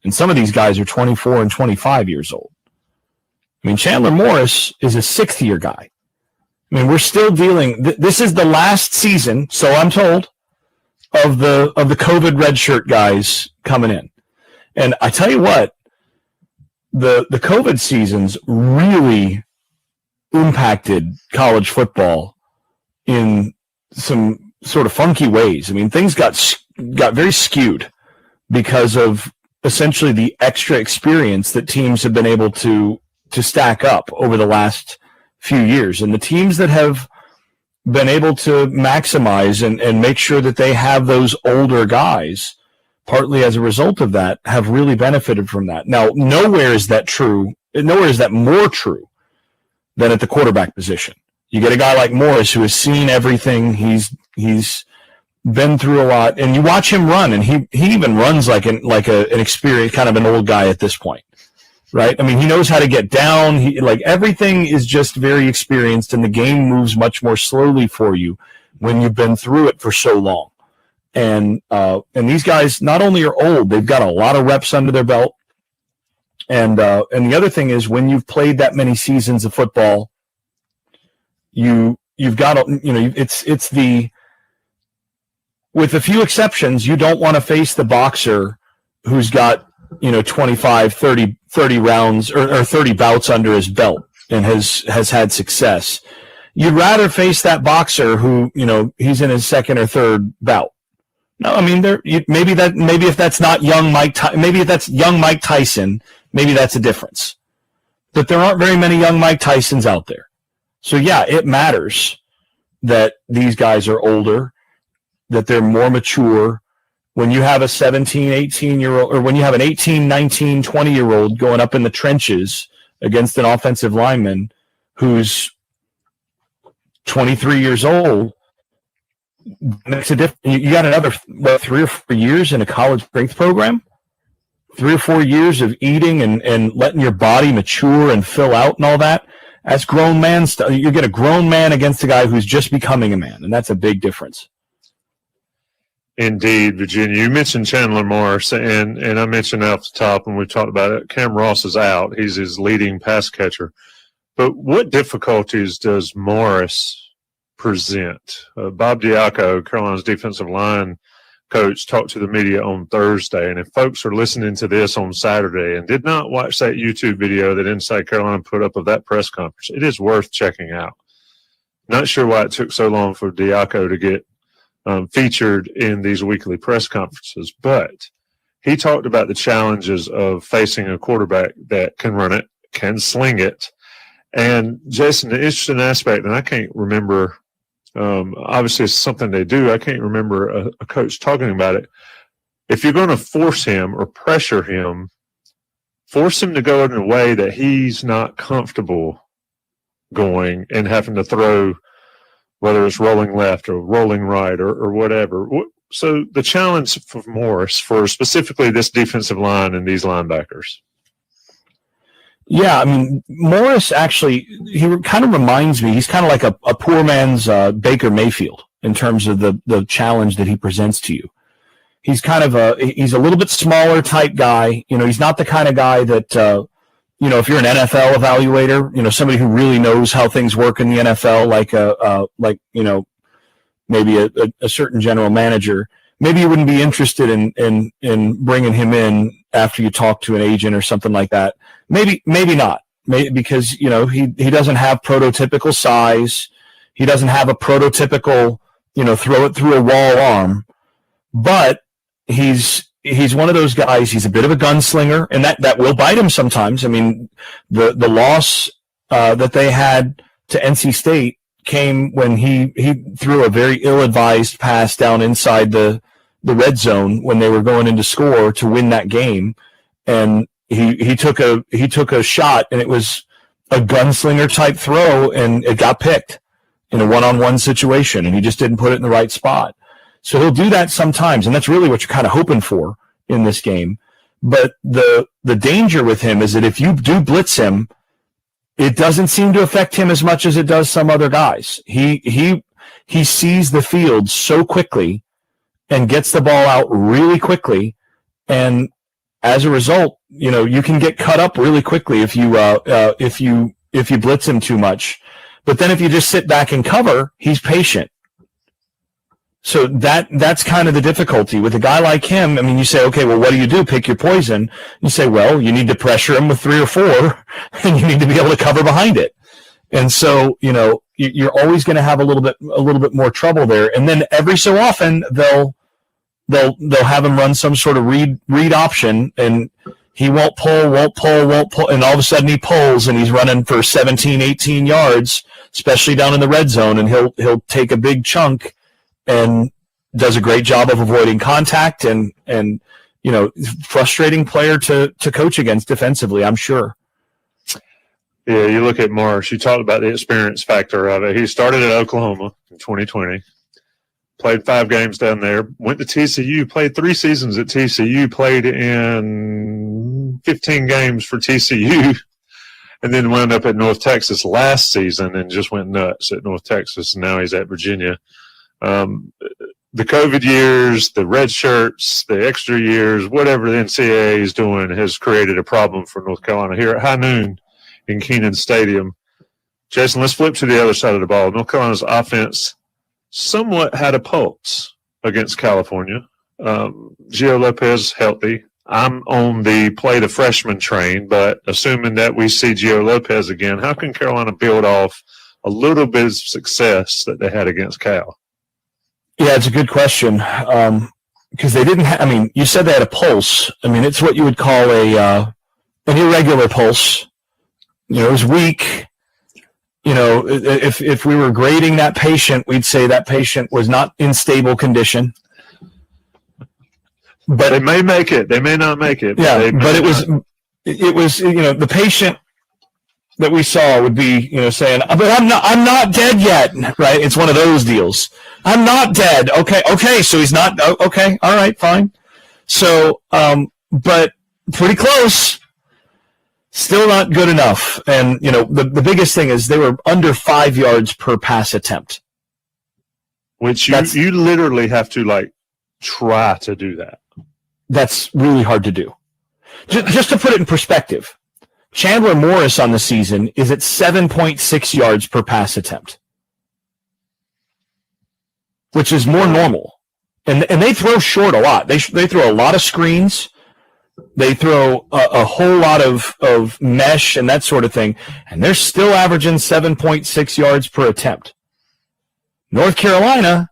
And some of these guys are 24 and 25 years old. I mean, Chandler Morris is a sixth-year guy. I mean, we're still dealing. This is the last season, so I'm told, of the COVID redshirt guys coming in. And I tell you what, the COVID seasons really impacted college football in some sort of funky ways. I mean, things got very skewed because of essentially the extra experience that teams have been able to stack up over the last few years. And the teams that have been able to maximize and make sure that they have those older guys, partly as a result of that, have really benefited from that. Now, nowhere is that more true than at the quarterback position. You get a guy like Morris who has seen everything. He's been through a lot, and you watch him run, and he even runs like an experienced, kind of an old guy at this point, right? I mean, he knows how to get down. Everything is just very experienced, and the game moves much more slowly for you when you've been through it for so long. And these guys not only are old, they've got a lot of reps under their belt. And the other thing is, when you've played that many seasons of football, you've got it's the, with a few exceptions, you don't want to face the boxer who's got 25, 30 rounds or 30 bouts under his belt and has had success. You'd rather face that boxer who he's in his second or third bout. No, I mean, maybe if that's not young Mike, maybe if that's young Mike Tyson, maybe that's a difference. But there aren't very many young Mike Tysons out there. So yeah, it matters that these guys are older, that they're more mature. When you have a 17, 18-year-old, or when you have an 18, 19, 20-year-old going up in the trenches against an offensive lineman who's 23 years old, makes a difference. You got another 3 or 4 years in a college strength program, 3 or 4 years of eating and letting your body mature and fill out and all that. That's grown man stuff. You get a grown man against a guy who's just becoming a man, and that's a big difference.
Indeed, Virginia. You mentioned Chandler Morris, and I mentioned off the top, and we talked about it, Cam Ross is out. He's his leading pass catcher. But what difficulties does Morris present? Bob Diaco, Carolina's defensive line coach, talked to the media on Thursday, and if folks are listening to this on Saturday and did not watch that YouTube video that Inside Carolina put up of that press conference, it is worth checking out. Not sure why it took so long for Diaco to get featured in these weekly press conferences, but he talked about the challenges of facing a quarterback that can run it, can sling it. And Jason, the interesting aspect, and I can't remember, obviously it's something they do, I can't remember a coach talking about it. If you're going to force him or pressure him, force him to go in a way that he's not comfortable going and having to throw, whether it's rolling left or rolling right or whatever. So the challenge for Morris, for specifically this defensive line and these linebackers.
Yeah, I mean, Morris actually, he kind of reminds me, he's kind of like a poor man's Baker Mayfield in terms of the challenge that he presents to you. He's kind of he's a little bit smaller type guy. He's not the kind of guy that, if you're an NFL evaluator, somebody who really knows how things work in the NFL, maybe a certain general manager, maybe you wouldn't be interested in bringing him in after you talk to an agent or something like that. Maybe not. Maybe because, he doesn't have prototypical size. He doesn't have a prototypical, throw it through a wall arm. But he's one of those guys. He's a bit of a gunslinger, and that will bite him sometimes. I mean, the loss that they had to NC State came when he threw a very ill-advised pass down inside the red zone when they were going into score to win that game, and he took a shot, and it was a gunslinger type throw, and it got picked in a one-on-one situation, and he just didn't put it in the right spot. So he'll do that sometimes, and that's really what you're kind of hoping for in this game. But the danger with him is that if you do blitz him, it doesn't seem to affect him as much as it does some other guys. He sees the field so quickly and gets the ball out really quickly, and as a result, you can get cut up really quickly if you blitz him too much. But then if you just sit back and cover, he's patient. So that's kind of the difficulty with a guy like him. I mean, you say, okay, well, what do? Pick your poison. You say, well, you need to pressure him with 3 or 4, and you need to be able to cover behind it. And so, you're always going to have a little bit more trouble there. And then every so often they'll have him run some sort of read option, and he won't pull, and all of a sudden he pulls, and he's running for 17, 18 yards, especially down in the red zone, and he'll take a big chunk and does a great job of avoiding contact, and frustrating player to coach against defensively, I'm sure.
Yeah, you look at Marsh, you talked about the experience factor of it. He started at Oklahoma in 2020. Played 5 games down there, went to TCU, played 3 seasons at TCU, played in 15 games for TCU, and then wound up at North Texas last season and just went nuts at North Texas, and now he's at Virginia. The COVID years, the red shirts, the extra years, whatever the NCAA is doing has created a problem for North Carolina. Here at high noon in Kenan Stadium, Jason, let's flip to the other side of the ball. North Carolina's offense somewhat had a pulse against California. Gio Lopez healthy. I'm on the play the freshman train, but assuming that we see Gio Lopez again, how can Carolina build off a little bit of success that they had against Cal?
Yeah, it's a good question. Because they didn't you said they had a pulse. I mean, it's what you would call an irregular pulse. It was weak. If we were grading that patient, we'd say that patient was not in stable condition. But
they may make it. They may not make it.
Yeah, but it was the patient that we saw would be, saying, but I'm not dead yet, right? It's one of those deals. I'm not dead. Okay, so he's not, okay, all right, fine. So, but pretty close. Still not good enough. And, the biggest thing is they were under 5 yards per pass attempt.
Which you literally have to, try to do that.
That's really hard to do. Just to put it in perspective, Chandler Morris on the season is at 7.6 yards per pass attempt, which is more normal. And they throw short a lot. They throw a lot of screens. They throw a whole lot of mesh and that sort of thing, and they're still averaging 7.6 yards per attempt. North Carolina,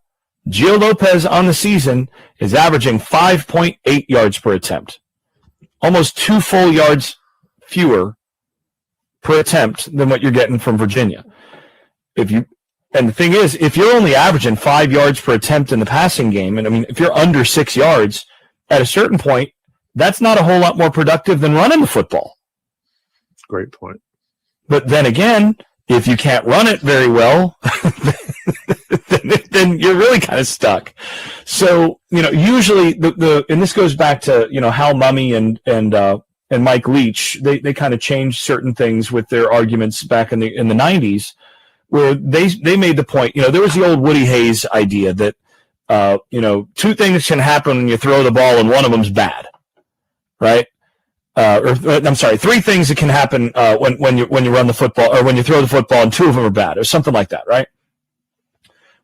Gio Lopez on the season is averaging 5.8 yards per attempt, almost 2 full yards fewer per attempt than what you're getting from Virginia. And the thing is, if you're only averaging 5 yards per attempt in the passing game, and if you're under 6 yards, at a certain point, that's not a whole lot more productive than running the football.
Great point.
But then again, if you can't run it very well, then you're really kind of stuck. So, usually and this goes back to, Hal Mumme and Mike Leach, they kind of changed certain things with their arguments back in the 90s, where they made the point, there was the old Woody Hayes idea that, 2 things can happen when you throw the ball and one of them's bad. Right? 3 things that can happen when you run the football or when you throw the football, and 2 of them are bad, or something like that, right?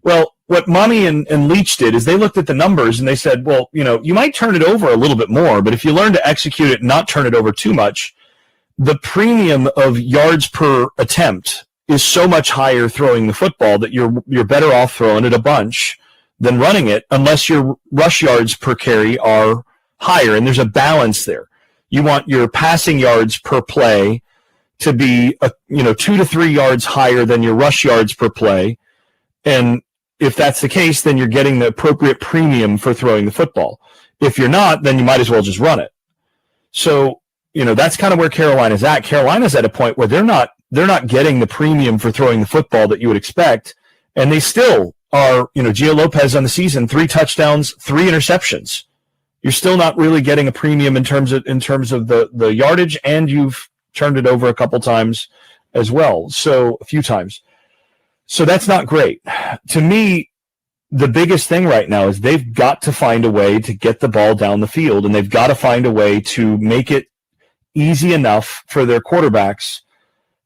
Well, what Mumme and Leach did is they looked at the numbers and they said, well, you might turn it over a little bit more, but if you learn to execute it and not turn it over too much, the premium of yards per attempt is so much higher throwing the football that you're better off throwing it a bunch than running it, unless your rush yards per carry are higher, and there's a balance there. You want your passing yards per play to be 2 to 3 yards higher than your rush yards per play. And if that's the case, then you're getting the appropriate premium for throwing the football. If you're not, then you might as well just run it. So, that's kind of where Carolina's at. Carolina's at a point where they're not getting the premium for throwing the football that you would expect. And they still are, Gio Lopez on the season, 3 touchdowns, 3 interceptions. You're still not really getting a premium in terms of the yardage, and you've turned it over a couple times as well. So a few times. So that's not great. To me, the biggest thing right now is they've got to find a way to get the ball down the field, and they've got to find a way to make it easy enough for their quarterbacks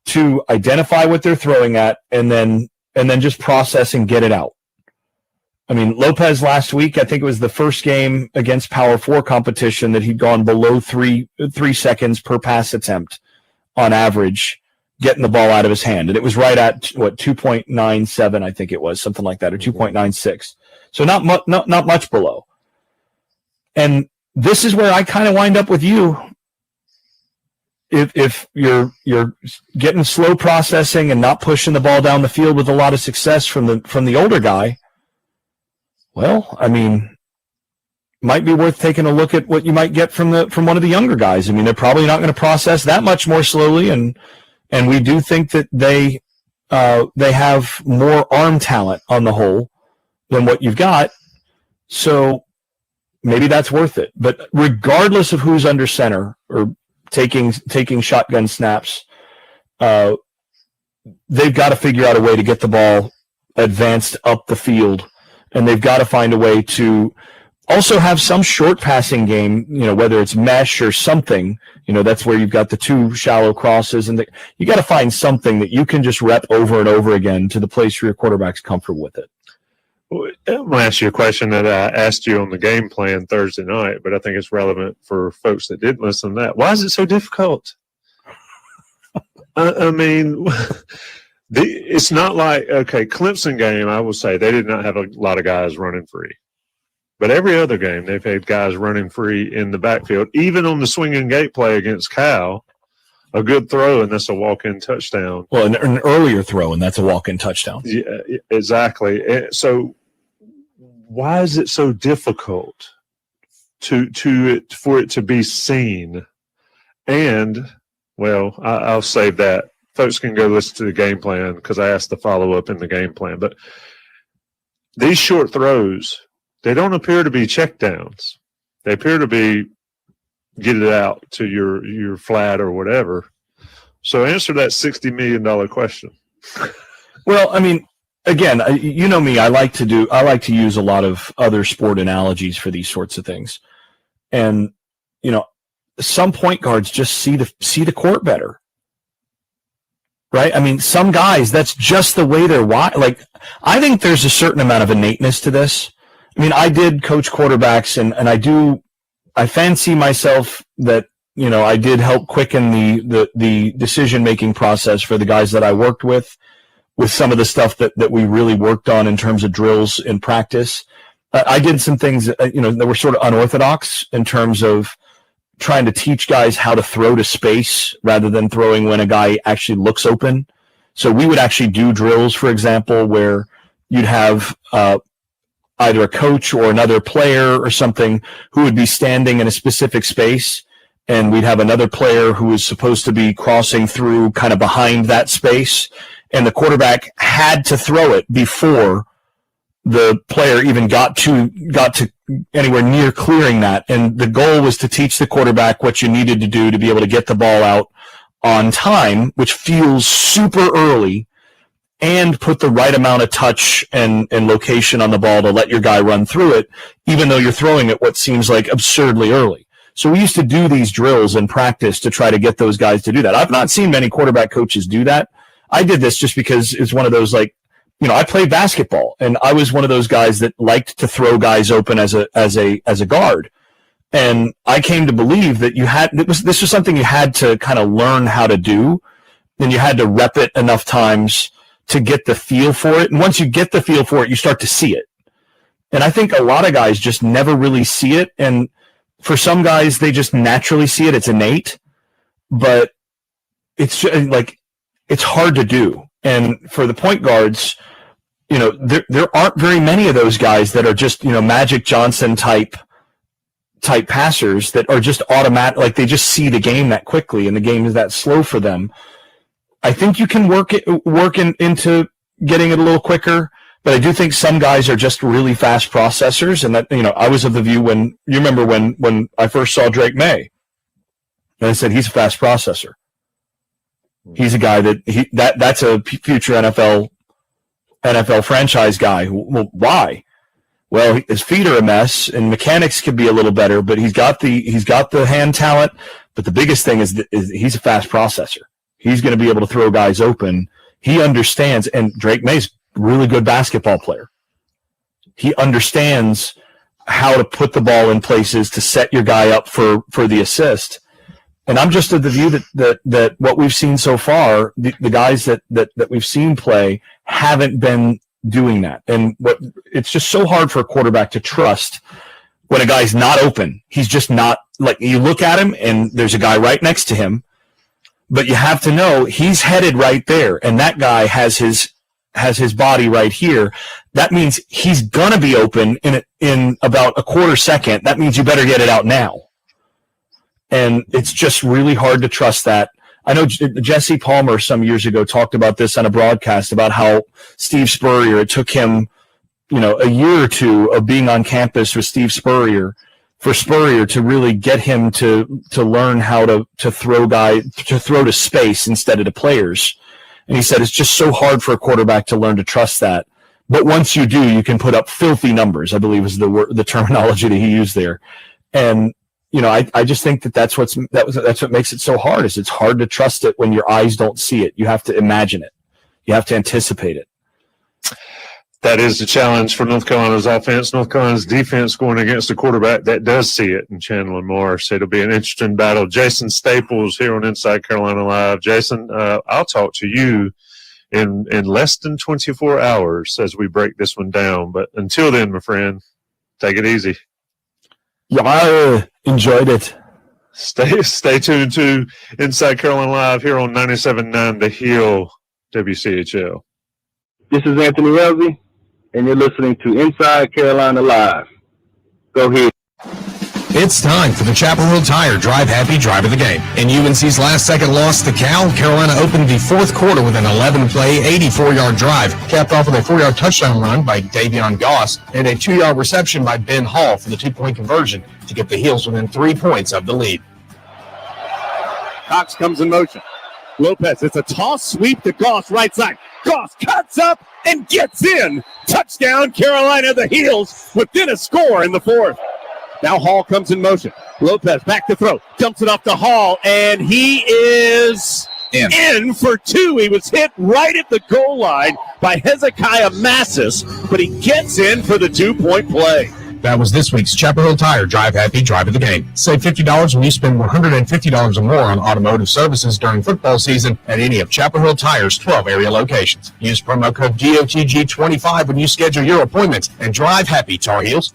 to identify what they're throwing at and then just process and get it out. I mean, Lopez last week, I think it was the first game against Power 4 competition that he'd gone below 3 seconds per pass attempt on average, getting the ball out of his hand. And it was right at 2.97, I think it was, something like that, or 2.96. So not much below. And this is where I kind of wind up with you. If you're getting slow processing and not pushing the ball down the field with a lot of success from the older guy, well, I mean, might be worth taking a look at what you might get from one of the younger guys. I mean, they're probably not going to process that much more slowly, and we do think that they have more arm talent on the whole than what you've got. So maybe that's worth it. But regardless of who's under center or taking shotgun snaps, they've got to figure out a way to get the ball advanced up the field, and they've got to find a way to also have some short passing game, whether it's mesh or something. That's where you've got the 2 shallow crosses, and you got to find something that you can just rep over and over again to the place where your quarterback's comfortable with it.
Well, I'm going to ask you a question that I asked you on the game plan Thursday night, but I think it's relevant for folks that didn't listen to that. Why is it so difficult? I mean, it's not like, okay, Clemson game, I will say they did not have a lot of guys running free. But every other game, they've had guys running free in the backfield. Even on the swinging gate play against Cal, a good throw, and that's a walk-in touchdown.
Well, an earlier throw, and that's a walk-in touchdown.
Yeah, exactly. So why is it so difficult for it to be seen? And, well, I'll save that. Folks can go listen to the game plan because I asked the follow-up in the game plan. But these short throws, they don't appear to be check downs. They appear to be get it out to your flat or whatever. So answer that $60 million question.
Well, I mean, again, you know me, I like to use a lot of other sport analogies for these sorts of things. And, some point guards just see the court better. Right? I mean, some guys, that's just the way they're wired. Like, I think there's a certain amount of innateness to this. I mean, I did coach quarterbacks, and I fancy myself that, I did help quicken the decision-making process for the guys that I worked with some of the stuff that we really worked on in terms of drills in practice. I did some things, that were sort of unorthodox in terms of trying to teach guys how to throw to space rather than throwing when a guy actually looks open. So we would actually do drills, for example, where you'd have either a coach or another player or something who would be standing in a specific space, and we'd have another player who was supposed to be crossing through kind of behind that space, and the quarterback had to throw it before the player even got to anywhere near clearing that. And the goal was to teach the quarterback what you needed to do to be able to get the ball out on time, which feels super early, and put the right amount of touch and location on the ball to let your guy run through it, even though you're throwing it what seems like absurdly early. So we used to do these drills in practice to try to get those guys to do that. I've not seen many quarterback coaches do that. I did this just because it's one of those, like, I played basketball, and I was one of those guys that liked to throw guys open as a guard. And I came to believe that this was something you had to kind of learn how to do, and you had to rep it enough times to get the feel for it. And once you get the feel for it, you start to see it. And I think a lot of guys just never really see it. And for some guys, they just naturally see it. It's innate. But it's just, like, it's hard to do. And for the point guards, you know, there aren't very many of those guys that are just, you know, Magic Johnson type passers that are just automatic, like they just see the game that quickly and the game is that slow for them. I think you can work into getting it a little quicker, but I do think some guys are just really fast processors. And that, you know, I was of the view when I first saw Drake May, and I said, he's a fast processor. He's a guy that's a future NFL franchise guy. Well, why? Well, his feet are a mess, and mechanics could be a little better, but he's got the hand talent. But the biggest thing is he's a fast processor. He's going to be able to throw guys open. He understands, and Drake May's a really good basketball player. He understands how to put the ball in places to set your guy up for the assist. And I'm just of the view that what we've seen so far, the guys that we've seen play haven't been doing that. And it's just so hard for a quarterback to trust when a guy's not open. He's just not, like, you look at him and there's a guy right next to him, but you have to know he's headed right there, and that guy has his body right here. That means he's gonna be open in about a quarter second. That means you better get it out now. And it's just really hard to trust that. I know Jesse Palmer some years ago talked about this on a broadcast about how Steve Spurrier, it took him, you know, a year or two of being on campus with Steve Spurrier for Spurrier to really get him to learn how to throw to space instead of to players. And he said it's just so hard for a quarterback to learn to trust that. But once you do, you can put up filthy numbers, I believe is the terminology that he used there. And you know, I just think that's what makes it so hard. Is it's hard to trust it when your eyes don't see it. You have to imagine it. You have to anticipate it.
That is the challenge for North Carolina's offense. North Carolina's defense going against a quarterback that does see it in Chandler Morris. It'll be an interesting battle. Jason Staples here on Inside Carolina Live. Jason, I'll talk to you in less than 24 hours as we break this one down. But until then, my friend, take it easy.
Yeah, I enjoyed it.
Stay tuned to Inside Carolina Live here on 97.9 The Hill, WCHL.
This is Anthony Elsie, and you're listening to Inside Carolina Live. Go ahead.
It's time for the Chapel Hill Tire Drive Happy Drive of the Game. In UNC's last-second loss to Cal, Carolina opened the fourth quarter with an 11-play, 84-yard drive, capped off with a 4-yard touchdown run by Davion Goss and a 2-yard reception by Ben Hall for the 2-point conversion to get the Heels within 3 points of the lead.
Cox comes in motion. Lopez, it's a toss sweep to Goss, right side. Goss cuts up and gets in. Touchdown, Carolina, the Heels within a score in the fourth. Now Hall comes in motion. Lopez back to throw. Dumps it off to Hall, and he is in for 2. He was hit right at the goal line by Hezekiah Massis, but he gets in for the 2-point play.
That was this week's Chapel Hill Tire Drive Happy Drive of the Game. Save $50 when you spend $150 or more on automotive services during football season at any of Chapel Hill Tire's 12 area locations. Use promo code GOTG25 when you schedule your appointments, and drive happy, Tar Heels.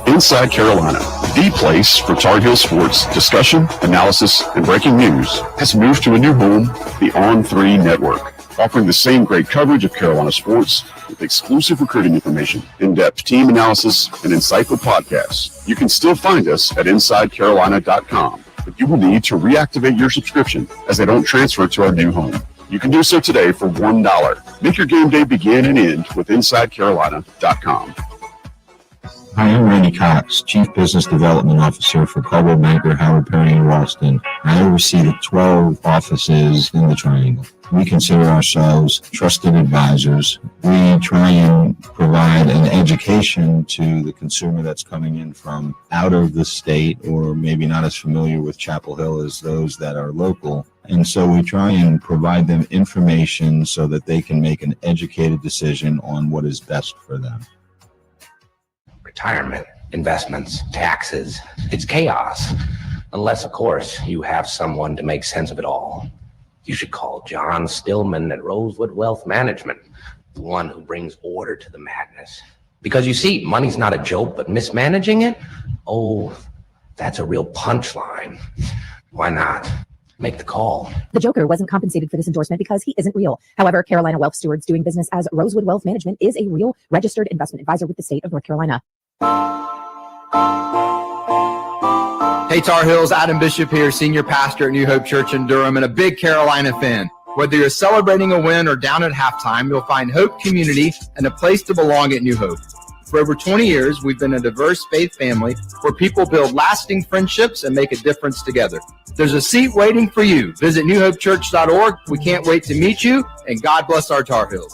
Inside Carolina, the place for Tar Heel sports discussion, analysis, and breaking news, has moved to a new home, the On3 Network, offering the same great coverage of Carolina sports with exclusive recruiting information, in-depth team analysis, and insightful podcasts. You can still find us at InsideCarolina.com, but you will need to reactivate your subscription as they don't transfer to our new home. You can do so today for $1. Make your game day begin and end with InsideCarolina.com.
Hi, I'm Randy Cox, Chief Business Development Officer for Coldwell Banker, Howard Perry, and Ralston. I oversee the 12 offices in the Triangle. We consider ourselves trusted advisors. We try and provide an education to the consumer that's coming in from out of the state or maybe not as familiar with Chapel Hill as those that are local. And so we try and provide them information so that they can make an educated decision on what is best for them.
Retirement, investments, taxes, it's chaos. Unless, of course, you have someone to make sense of it all. You should call John Stillman at Rosewood Wealth Management, the one who brings order to the madness. Because you see, money's not a joke, but mismanaging it, oh, that's a real punchline. Why not? Make the call.
The Joker wasn't compensated for this endorsement because he isn't real. However, Carolina Wealth Stewards doing business as Rosewood Wealth Management is a real registered investment advisor with the state of North Carolina.
Hey Tar Heels, Adam Bishop here, senior pastor at New Hope Church in Durham and a big Carolina fan. Whether you're celebrating a win or down at halftime, you'll find hope, community, and a place to belong at New Hope. For over 20 years, we've been a diverse faith family where people build lasting friendships and make a difference together. There's a seat waiting for you. Visit newhopechurch.org. We can't wait to meet you, and God bless our Tar Heels.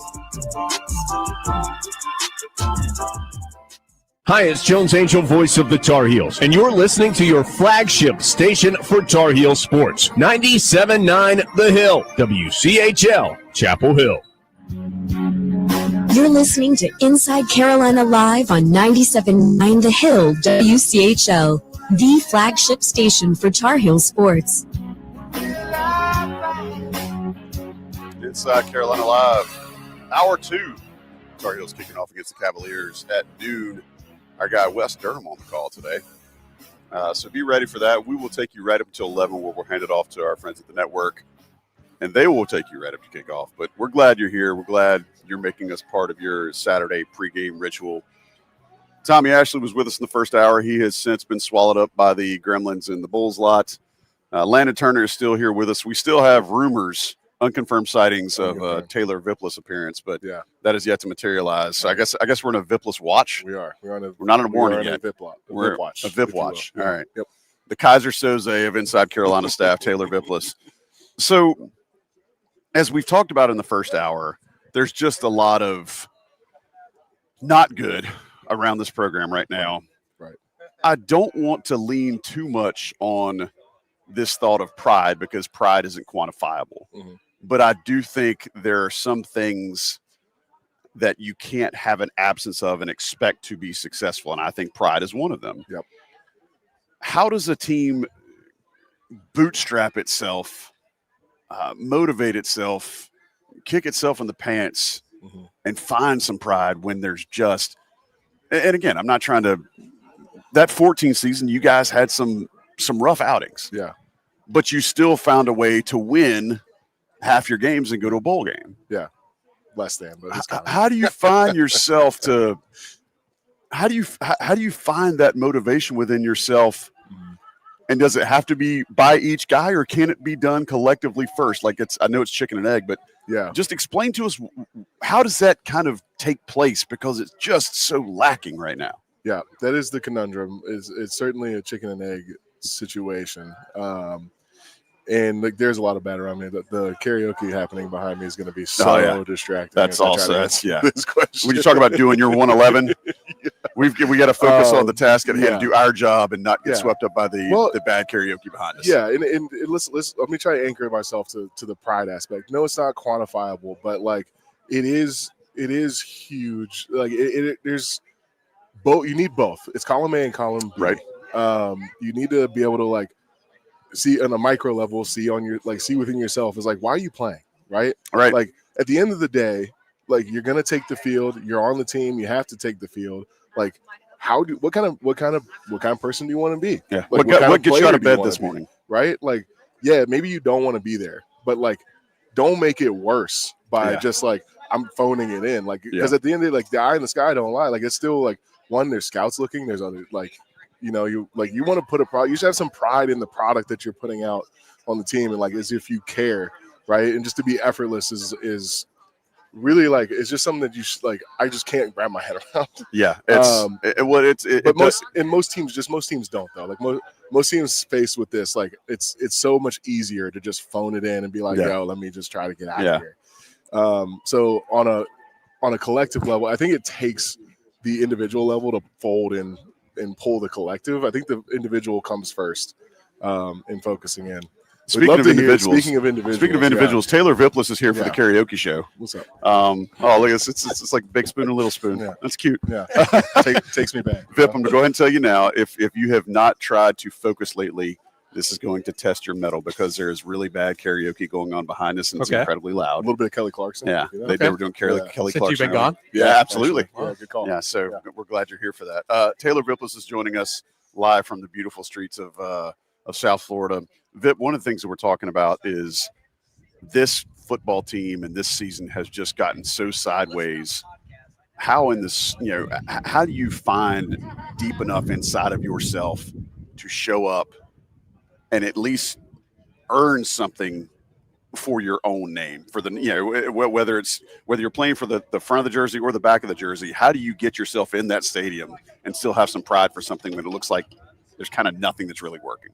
Hi, it's Jones Angel, voice of the Tar Heels, and you're listening to your flagship station for Tar Heel sports, 97.9 The Hill, WCHL, Chapel Hill.
You're listening to Inside Carolina Live on 97.9 The Hill, WCHL, the flagship station for Tar Heel sports.
Inside Carolina Live, Hour 2. Tar Heels kicking off against the Cavaliers at noon. Our guy Wes Durham on the call today. So be ready for that. We will take you right up until 11 where we'll hand it off to our friends at the network. And they will take you right up to kick off. But we're glad you're here. We're glad you're making us part of your Saturday pregame ritual. Tommy Ashley was with us in the first hour. He has since been swallowed up by the Gremlins in the Bulls lot. Landon Turner is still here with us. We still have rumors, unconfirmed sightings of Taylor Vipless appearance, but that is yet to materialize. So I guess we're in a Vipless watch.
We are. We're
not in a warning yet.
We're VIP watch.
A VIP watch. All right.
Yep.
The Kaiser Soze of Inside Carolina staff, Taylor Vipless. So as we've talked about in the first hour, there's just a lot of not good around this program right now.
Right.
I don't want to lean too much on this thought of pride because pride isn't quantifiable.
Mm-hmm.
But I do think there are some things that you can't have an absence of and expect to be successful. And I think pride is one of them.
Yep.
How does a team bootstrap itself, motivate itself, kick itself in the pants, and find some pride when there's just – and again, I'm not trying to – that 14 season, you guys had some rough outings.
Yeah.
But you still found a way to win half your games and go to a bowl game.
Yeah. Less than. But it's
how do you find yourself to – how do you find that motivation within yourself? And does it have to be by each guy, or can it be done collectively first? Like I know it's chicken and egg, but just explain to us, how does that kind of take place? Because it's just so lacking right now.
Yeah, that is the conundrum. It's certainly a chicken and egg situation. And like, there's a lot of bad around me. The karaoke happening behind me is going to be so distracting.
That's also
this question.
When you talk about doing your 111, we got to focus on the task at hand, do our job, and not get swept up by the bad karaoke behind us.
Yeah, and let me try to anchor myself to the pride aspect. No, it's not quantifiable, but like it is huge. Like there's both. You need both. It's column A and column B.
Right.
You need to be able to like see on a micro level, see within yourself is like, why are you playing? Right. Like at the end of the day, like you're gonna take the field. You're on the team. You have to take the field. Like, what kind of person do you want to be?
Yeah.
Like,
what gets you out of bed this morning?
Right. Like, yeah, maybe you don't want to be there, but like, don't make it worse by just like I'm phoning it in. Like, because at the end of the day, like the eye in the sky don't lie. Like, it's still like one, there's scouts looking. There's other like. You know, you want to put you should have some pride in the product that you're putting out on the team, and like as if you care, right? And just to be effortless is really like it's just something that you like. I just can't wrap my head around.
Yeah,
most teams don't though. Like most teams faced with this, like it's so much easier to just phone it in and be like, yo, let me just try to get out of here. So on a collective level, I think it takes the individual level to fold in and pull the collective. I think the individual comes first in focusing in.
Speaking of individuals, Taylor Vipless is here for the karaoke show.
What's up?
Oh, look, it's like big spoon and little spoon.
Yeah.
That's cute.
Yeah, takes me back.
Vip, I'm going to go ahead and tell you now, if you have not tried to focus lately, this is going to test your mettle because there is really bad karaoke going on behind us, and it's incredibly loud.
A little bit of Kelly Clarkson.
Yeah, they were doing Kelly Clarkson.
Since you've been gone?
Yeah, absolutely.
Yeah, good call.
Yeah, so we're glad you're here for that. Taylor Vipless is joining us live from the beautiful streets of South Florida. Vip, one of the things that we're talking about is this football team and this season has just gotten so sideways. How in this, how do you find deep enough inside of yourself to show up and at least earn something for your own name, for the, whether you're playing for the front of the jersey or the back of the jersey? How do you get yourself in that stadium and still have some pride for something when it looks like there's kind of nothing that's really working?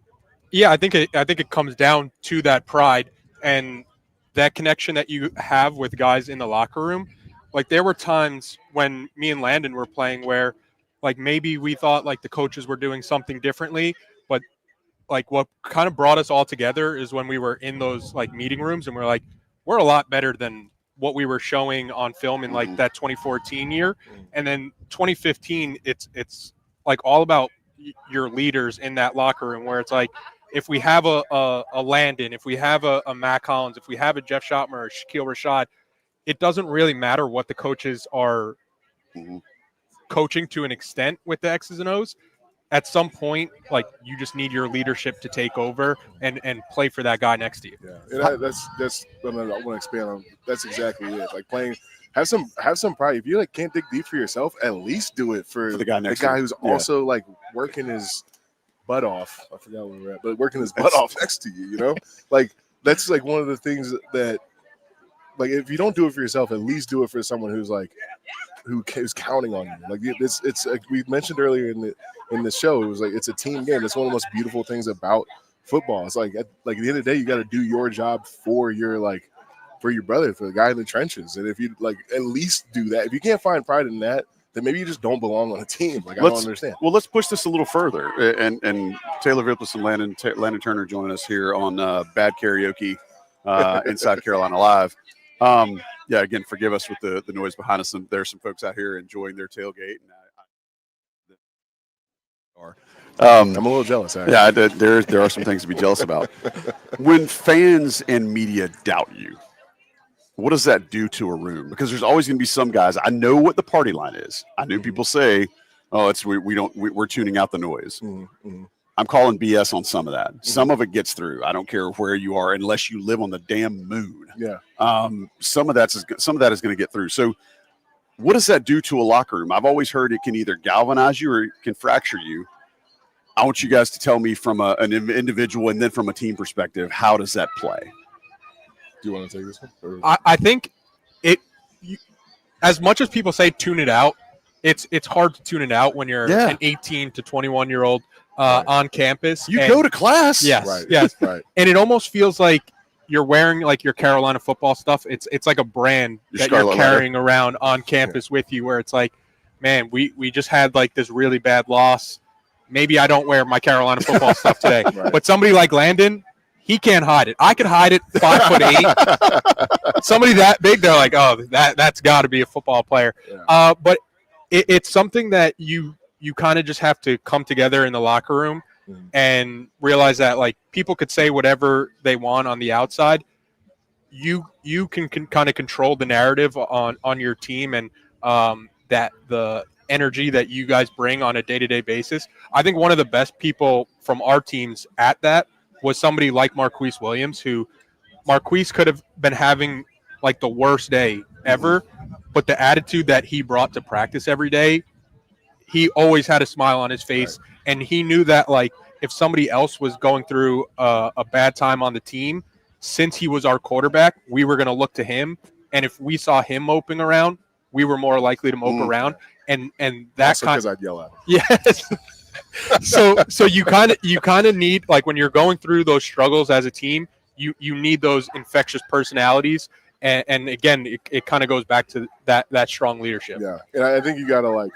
Yeah, I think it comes down to that pride and that connection that you have with guys in the locker room. Like, there were times when me and Landon were playing where, like, maybe we thought like the coaches were doing something differently, but like what kind of brought us all together is when we were in those like meeting rooms and we're like, we're a lot better than what we were showing on film in like that 2014 year. And then 2015, it's like all about your leaders in that locker room, where it's like, if we have a Landon, if we have a Mac Hollins, if we have a Jeff Schottmer or Shaquille Rashad, it doesn't really matter what the coaches are coaching to an extent with the X's and O's. At some point, like, you just need your leadership to take over and play for that guy next to you.
Yeah, and that's I want to expand on. That's exactly it. Like, playing, have some pride. If you like can't dig deep for yourself, at least do it for the guy next to you. Who's also like working his butt off. I forgot where we're at, but working his butt off next to you. You know, like, that's like one of the things that, like, if you don't do it for yourself, at least do it for someone who's like, who's counting on you. Like, it's like we mentioned earlier in the show, it was like, it's a team game. It's one of the most beautiful things about football. It's like, at the end of the day, you got to do your job for your brother, for the guy in the trenches. And if you like, at least do that. If you can't find pride in that, then maybe you just don't belong on a team. Like, I don't understand.
Well, let's push this a little further. And Taylor Viplis and Landon Turner join us here on Bad Karaoke Inside Carolina Live. Yeah, again, forgive us with the noise behind us. There's some folks out here enjoying their tailgate.
I'm a little jealous, actually.
Yeah, there are some things to be jealous about. When fans and media doubt you, what does that do to a room? Because there's always going to be some guys. I know what the party line is. I know people say, "Oh, we're tuning out the noise."
Mm-hmm.
I'm calling BS on some of that. Some of it gets through. I don't care where you are, unless you live on the damn moon.
Yeah.
Some of that is going to get through. So, what does that do to a locker room? I've always heard it can either galvanize you or it can fracture you. I want you guys to tell me from an individual and then from a team perspective, how does that play?
Do you want to take this one?
I think as much as people say tune it out, it's hard to tune it out when you're an 18 to 21-year-old on campus.
You go to class.
Yes,
right.
yes.
Right.
And it almost feels like you're wearing like your Carolina football stuff. It's like a brand that you're carrying around on campus with you, where it's like, man, we just had like this really bad loss. Maybe I don't wear my Carolina football stuff today.
Right.
But somebody like Landon, he can't hide it. I could hide it 5'8". Somebody that big, they're like, oh, that's got to be a football player.
Yeah.
But it's something that you kind of just have to come together in the locker room and realize that, like, people could say whatever they want on the outside. You can kind of control the narrative on your team and that the energy that you guys bring on a day-to-day basis. I think one of the best people from our teams at that was somebody like Marquise Williams, who Marquise could have been having like the worst day ever, but the attitude that he brought to practice every day, he always had a smile on his face. Right. And he knew that, like, if somebody else was going through a bad time on the team, since he was our quarterback, we were going to look to him. And if we saw him moping around, we were more likely to mope around. And that kind of,
because I'd yell at him.
Yes. So you kind of need, like, when you're going through those struggles as a team, you need those infectious personalities. And again, it kind of goes back to that strong leadership.
Yeah. And I think you got to,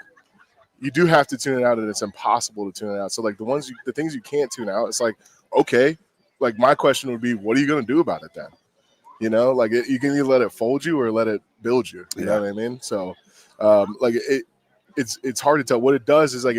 you do have to tune it out, and it's impossible to tune it out. So, like, the things you can't tune out, it's like, okay, like, my question would be, what are you going to do about it then? You know, like, you can either let it fold you or let it build you. You know what I mean? So, it's hard to tell. What it does is, like,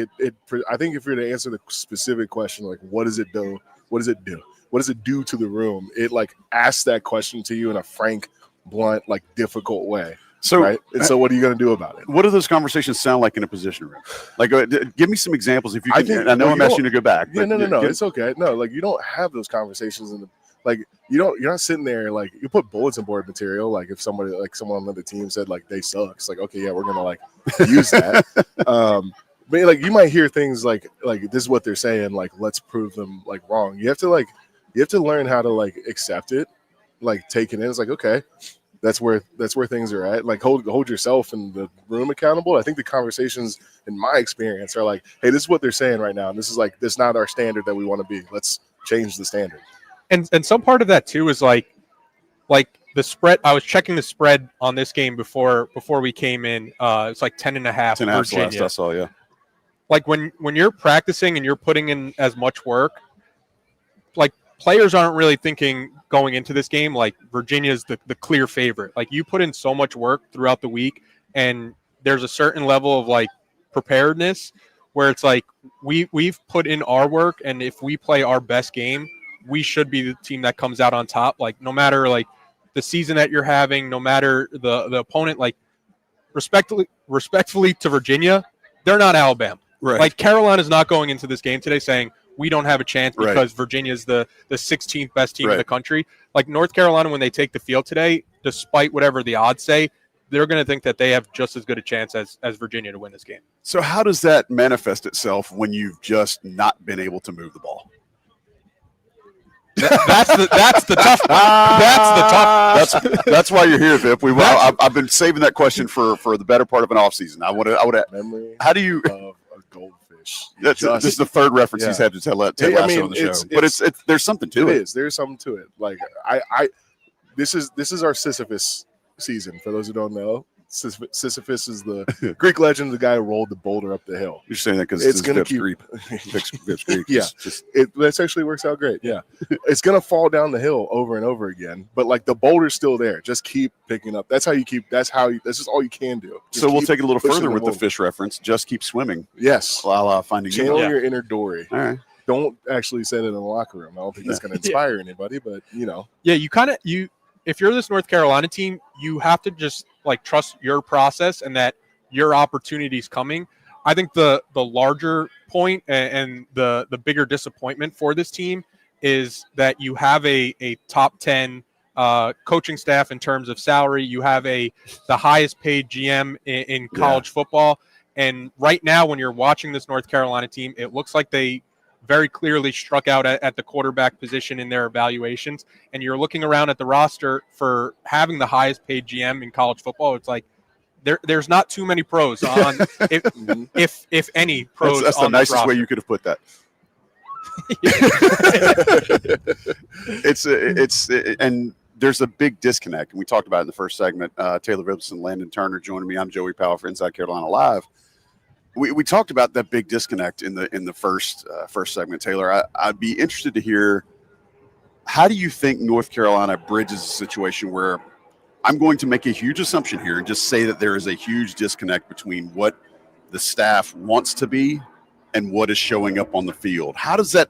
I think if you're to answer the specific question, like, what does it do? What does it do? What does it do to the room? It, like, asks that question to you in a frank, blunt, like, difficult way.
So,
right? And so what are you going to do about it?
What do those conversations sound like in a position room? Like, give me some examples if you can. I know I'm asking you to go back.
Yeah,
but
no, it's okay. No, like you don't have those conversations in the like you're not sitting there like you put bulletin board material. Like if someone on the team said like they suck, it's like okay, yeah, we're gonna like use that. But like you might hear things like this is what they're saying. Like let's prove them like wrong. You have to learn how to like accept it, like take it in. It's like okay. That's where things are at. Like hold yourself in the room accountable. I think the conversations, in my experience, are like, hey, this is what they're saying right now, and this is not our standard that we want to be. Let's change the standard.
And some part of that too is like the spread. I was checking the spread on this game before we came in. It's like 10.5.
10.5
Virginia.
last I saw, yeah.
Like when you're practicing and you're putting in as much work, like players aren't really thinking going into this game like Virginia's the clear favorite. Like you put in so much work throughout the week, and there's a certain level of like preparedness where it's like we've put in our work, and if we play our best game, we should be the team that comes out on top. Like no matter like the season that you're having, no matter the opponent, like respectfully to Virginia, they're not Alabama.
Right.
Like Carolina's not going into this game today saying we don't have a chance because Virginia's the 16th best team in the country. Like North Carolina, when they take the field today, despite whatever the odds say, they're going to think that they have just as good a chance as Virginia to win this game.
So how does that manifest itself when you've just not been able to move the ball?
That's the tough. That's the tough.
That's why you're here, Vip. I've been saving that question for the better part of an offseason. I would.
Memory.
How do you?
Of a goldfish.
This is the third reference he's had to tell on the show. But there's something to it.
There's something to it. Like this is our Sisyphus season. For those who don't know, Sisyphus is the Greek legend, the guy who rolled the boulder up the hill.
You're saying that because
it's going to keep.
Vip's Greek.
Yeah, that actually works out great. Yeah, it's going to fall down the hill over and over again, but like the boulder's still there. Just keep picking up. This is all you can do.
So we'll take it a little further with the fish reference. Just keep swimming.
Yes,
while finding
channel your inner Dory.
All right.
Don't actually say it in the locker room. I don't think it's going to inspire anybody, but
Yeah, if you're this North Carolina team, you have to just like trust your process and that your opportunity's coming. I think the larger point and the bigger disappointment for this team is that you have a top 10 coaching staff in terms of salary. You have the highest paid GM in college football. And right now, when you're watching this North Carolina team, it looks like they very clearly struck out at the quarterback position in their evaluations. And you're looking around at the roster for having the highest paid GM in college football. It's like there's not too many pros on, if any pros.
That's
on
the nicest
roster.
way you could have put that. And there's a big disconnect. And we talked about it in the first segment. Taylor Vibson, Landon Turner joining me. I'm Joey Powell for Inside Carolina Live. We talked about that big disconnect in the first segment, Taylor. I'd be interested to hear, how do you think North Carolina bridges a situation where I'm going to make a huge assumption here and just say that there is a huge disconnect between what the staff wants to be and what is showing up on the field? How does that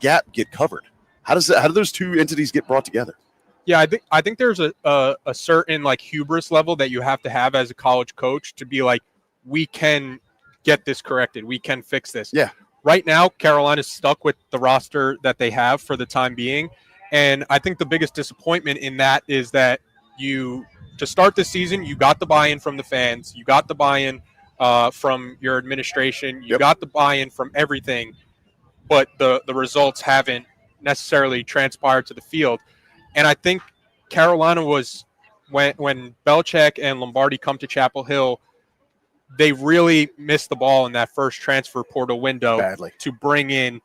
gap get covered? How do those two entities get brought together?
Yeah, I think there's a certain like hubris level that you have to have as a college coach to be like, we can get this corrected. We can fix this.
Yeah.
Right now, Carolina's stuck with the roster that they have for the time being. And I think the biggest disappointment in that is that to start the season, you got the buy-in from the fans. You got the buy-in from your administration. You got the buy-in from everything. But the results haven't necessarily transpired to the field. And I think Carolina was, when Belichick and Lombardi come to Chapel Hill, they really missed the ball in that first transfer portal window to bring in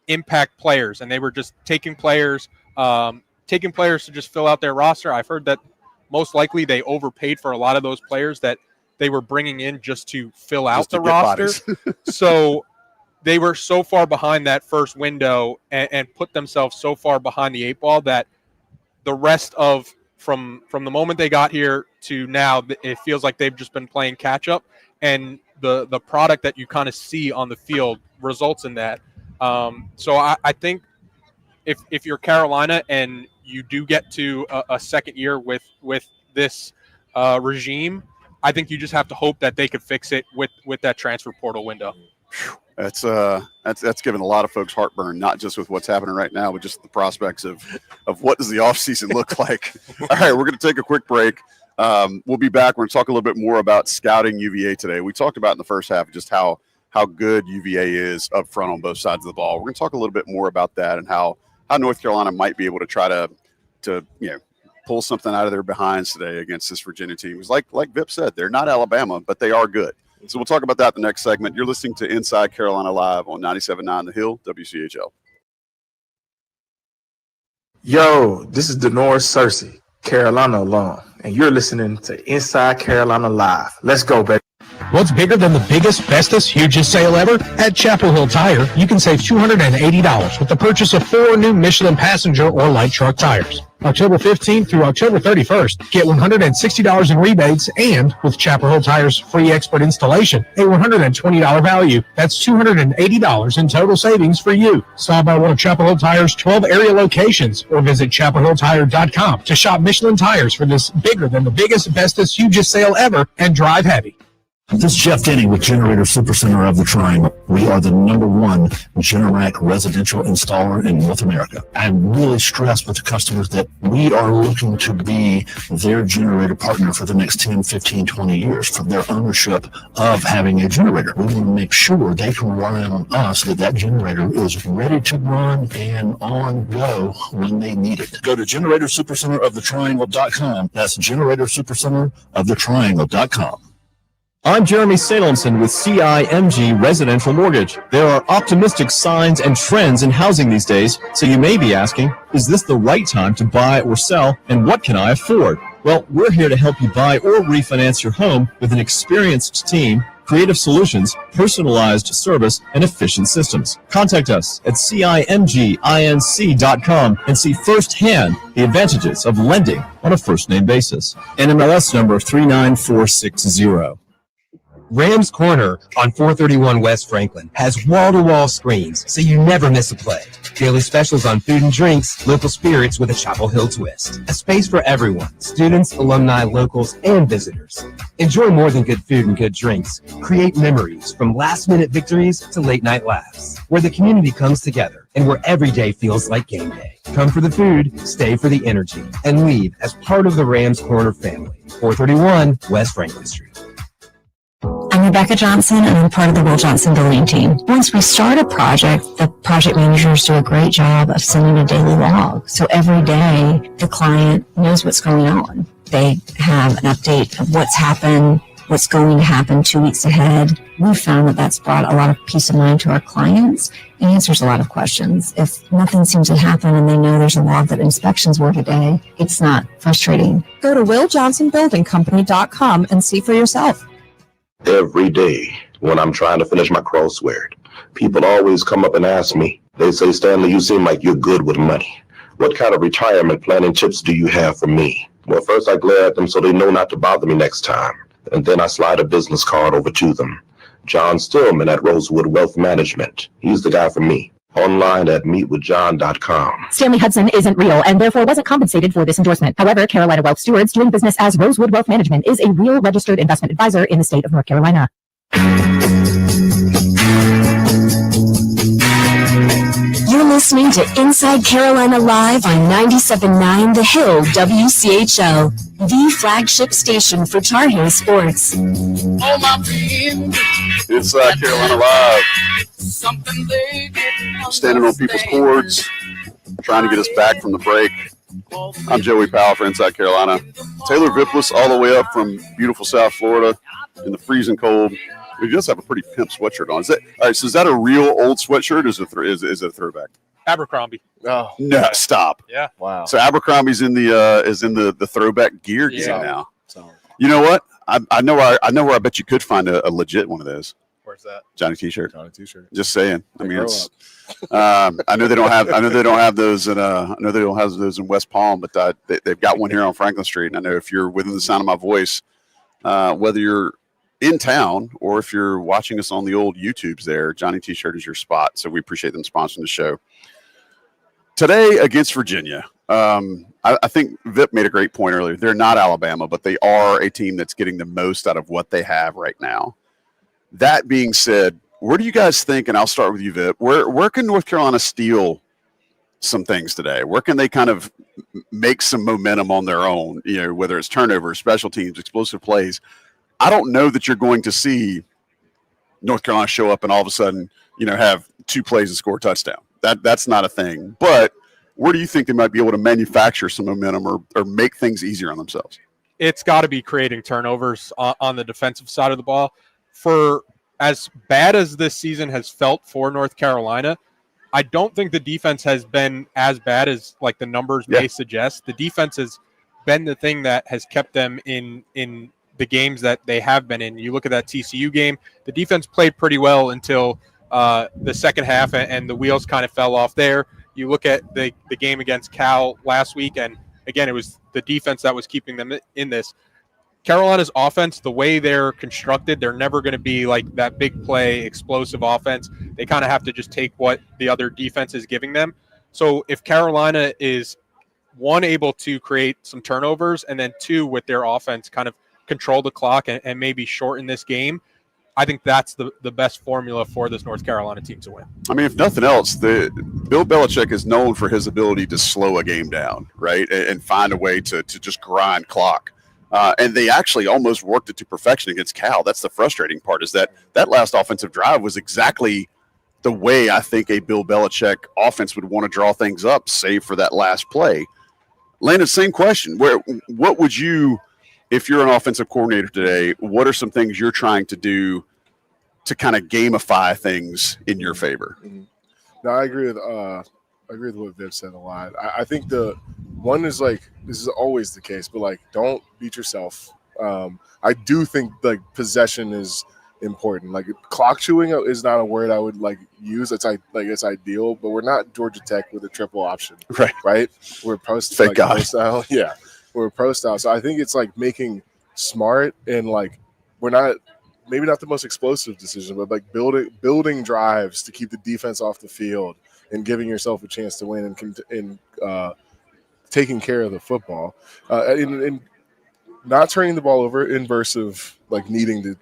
impact players. And they were just taking players to just fill out their roster. I've heard that most likely they overpaid for a lot of those players that they were bringing in just to fill out the roster. So they were so far behind that first window and put themselves so far behind the eight ball that the rest of from the moment they got here to now, it feels like they've just been playing catch up, and the product that you kind of see on the field results in that. So I think if you're Carolina and you do get to a second year with this regime, I think you just have to hope that they could fix it with that transfer portal window.
That's given a lot of folks heartburn, not just with what's happening right now, but just the prospects of what does the offseason look like. All right, we're going to take a quick break. We'll be back. We're going to talk a little bit more about scouting UVA today. We talked about in the first half just how good UVA is up front on both sides of the ball. We're going to talk a little bit more about that and how North Carolina might be able to try to pull something out of their behinds today against this Virginia team. Because like Vip said, they're not Alabama, but they are good. So we'll talk about that in the next segment. You're listening to Inside Carolina Live on 97.9 The Hill, WCHL.
Yo, this is Denoris Cersei, Carolina alum, and you're listening to Inside Carolina Live. Let's go, baby.
What's bigger than the biggest, bestest, hugest sale ever? At Chapel Hill Tire, you can save $280 with the purchase of 4 new Michelin passenger or light truck tires. October 15th through October 31st, get $160 in rebates and, with Chapel Hill Tire's free expert installation, a $120 value. That's $280 in total savings for you. Stop by one of Chapel Hill Tire's 12 area locations or visit chapelhilltire.com to shop Michelin tires for this bigger than the biggest, bestest, hugest sale ever and drive heavy.
This is Jeff Denny with Generator Supercenter of the Triangle. We are the #1 Generac residential installer in North America. I really stress with the customers that we are looking to be their generator partner for the next 10, 15, 20 years for their ownership of having a generator. We want to make sure they can rely on us that generator is ready to run and on go when they need it. Go to GeneratorSuperCenterOfTheTriangle.com. That's GeneratorSuperCenterOfTheTriangle.com.
I'm Jeremy Salomson with CIMG Residential Mortgage. There are optimistic signs and trends in housing these days, so you may be asking, is this the right time to buy or sell, and what can I afford? Well, we're here to help you buy or refinance your home with an experienced team, creative solutions, personalized service, and efficient systems. Contact us at CIMGINC.com and see firsthand the advantages of lending on a first-name basis. NMLS number 39460.
Rams Corner on 431 West Franklin has wall-to-wall screens, so you never miss a play. Daily specials on food and drinks, local spirits with a Chapel Hill twist. A space for everyone, students, alumni, locals, and visitors. Enjoy more than good food and good drinks. Create memories from last-minute victories to late-night laughs, where the community comes together and where every day feels like game day. Come for the food, stay for the energy, and leave as part of the Rams Corner family. 431 West Franklin Street.
I'm Rebecca Johnson, and I'm part of the Will Johnson building team. Once we start a project, the project managers do a great job of sending a daily log. So every day, the client knows what's going on. They have an update of what's happened, what's going to happen 2 weeks ahead. We've found that that's brought a lot of peace of mind to our clients and answers a lot of questions. If nothing seems to happen and they know there's a log that inspections were today, it's not frustrating.
Go to WillJohnsonBuildingCompany.com and see for yourself.
Every day when I'm trying to finish my crossword, people always come up and ask me, they say, Stanley, you seem like you're good with money. What kind of retirement planning tips do you have for me? Well, first I glare at them so they know not to bother me next time. And then I slide a business card over to them. John Stillman at Rosewood Wealth Management. He's the guy for me. Online at meetwithjohn.com.
Stanley Hudson isn't real and therefore wasn't compensated for this endorsement. However, Carolina Wealth Stewards, doing business as Rosewood Wealth Management, is a real registered investment advisor in the state of North Carolina.
You're listening to Inside Carolina Live on 97.9 The Hill, WCHL, the flagship station for Tar Heel sports.
Inside Carolina Live. Standing on people's cords, trying to get us back from the break. I'm Joey Powell for Inside Carolina. Taylor Viplis all the way up from beautiful South Florida in the freezing cold. He does have a pretty pimp sweatshirt on. Is that all right? So is that a real old sweatshirt? Or is it a throwback?
Abercrombie.
Oh
no! Stop.
Yeah.
Wow.
So Abercrombie's in the throwback gear game now. You know what? I know where I bet you could find a legit one of those.
Where's that?
Johnny T-shirt.
Johnny T-shirt.
Just saying. I mean, it's. I know they don't have. I know they don't have those in. I know they don't have those in West Palm, but they've got one here on Franklin Street. And I know if you're within the sound of my voice, whether you're in town or if you're watching us on the old YouTubes, there, Johnny T-shirt is your spot. So we appreciate them sponsoring the show. Today against Virginia, I think Vip made a great point earlier. They're not Alabama, but they are a team that's getting the most out of what they have right now. That being said, where do you guys think, and I'll start with you, Vip, where can North Carolina steal some things today? Where can they kind of make some momentum on their own, whether it's turnovers, special teams, explosive plays? I don't know that you're going to see North Carolina show up and all of a sudden, have 2 plays and score a touchdown. That's not a thing. But where do you think they might be able to manufacture some momentum or make things easier on themselves?
It's got to be creating turnovers on the defensive side of the ball. For as bad as this season has felt for North Carolina, I don't think the defense has been as bad as like the numbers may suggest. The defense has been the thing that has kept them in the games that they have been in. You look at that TCU game, the defense played pretty well until the second half, and the wheels kind of fell off there. You look at the game against Cal last week, and again, it was the defense that was keeping them in this. Carolina's offense, the way they're constructed, they're never going to be like that big play, explosive offense. They kind of have to just take what the other defense is giving them. So if Carolina is, 1, able to create some turnovers, and then 2, with their offense kind of control the clock and maybe shorten this game, I think that's the best formula for this North Carolina team to win.
I mean, if nothing else, Bill Belichick is known for his ability to slow a game down, right, and find a way to just grind clock. And they actually almost worked it to perfection against Cal. That's the frustrating part, is that last offensive drive was exactly the way I think a Bill Belichick offense would want to draw things up, save for that last play. Landon, same question. What would you – if you're an offensive coordinator today, what are some things you're trying to do to kind of gamify things in your favor?
Mm-hmm. No, I agree with what Viv said a lot. I think the one is like, this is always the case, but like, don't beat yourself. I do think like possession is important. Like clock chewing is not a word I would like use. It's ideal, but we're not Georgia Tech with a triple option, right? We're post style, yeah. We're pro style. So I think it's like making smart and like we're not maybe not the most explosive decision, but like building drives to keep the defense off the field and giving yourself a chance to win and taking care of the football and not turning the ball over in verse of like needing to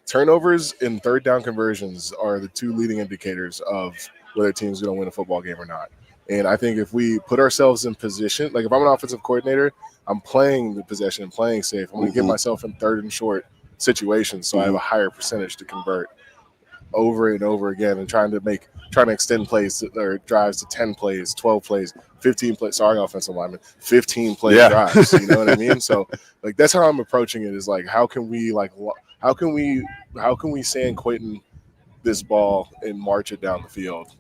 turnovers and third down conversions are the 2 leading indicators of whether a team's going to win a football game or not. And I think if we put ourselves in position, like if I'm an offensive coordinator, I'm playing the possession and playing safe. I'm going to get myself in 3rd and short situations so I have a higher percentage to convert over and over again and trying to extend plays or drives to 10 plays, 12 plays, 15 plays. Sorry, offensive lineman, 15 play drives. You know what I mean? So like that's how I'm approaching it. Is like how can we San Quentin this ball and march it down the field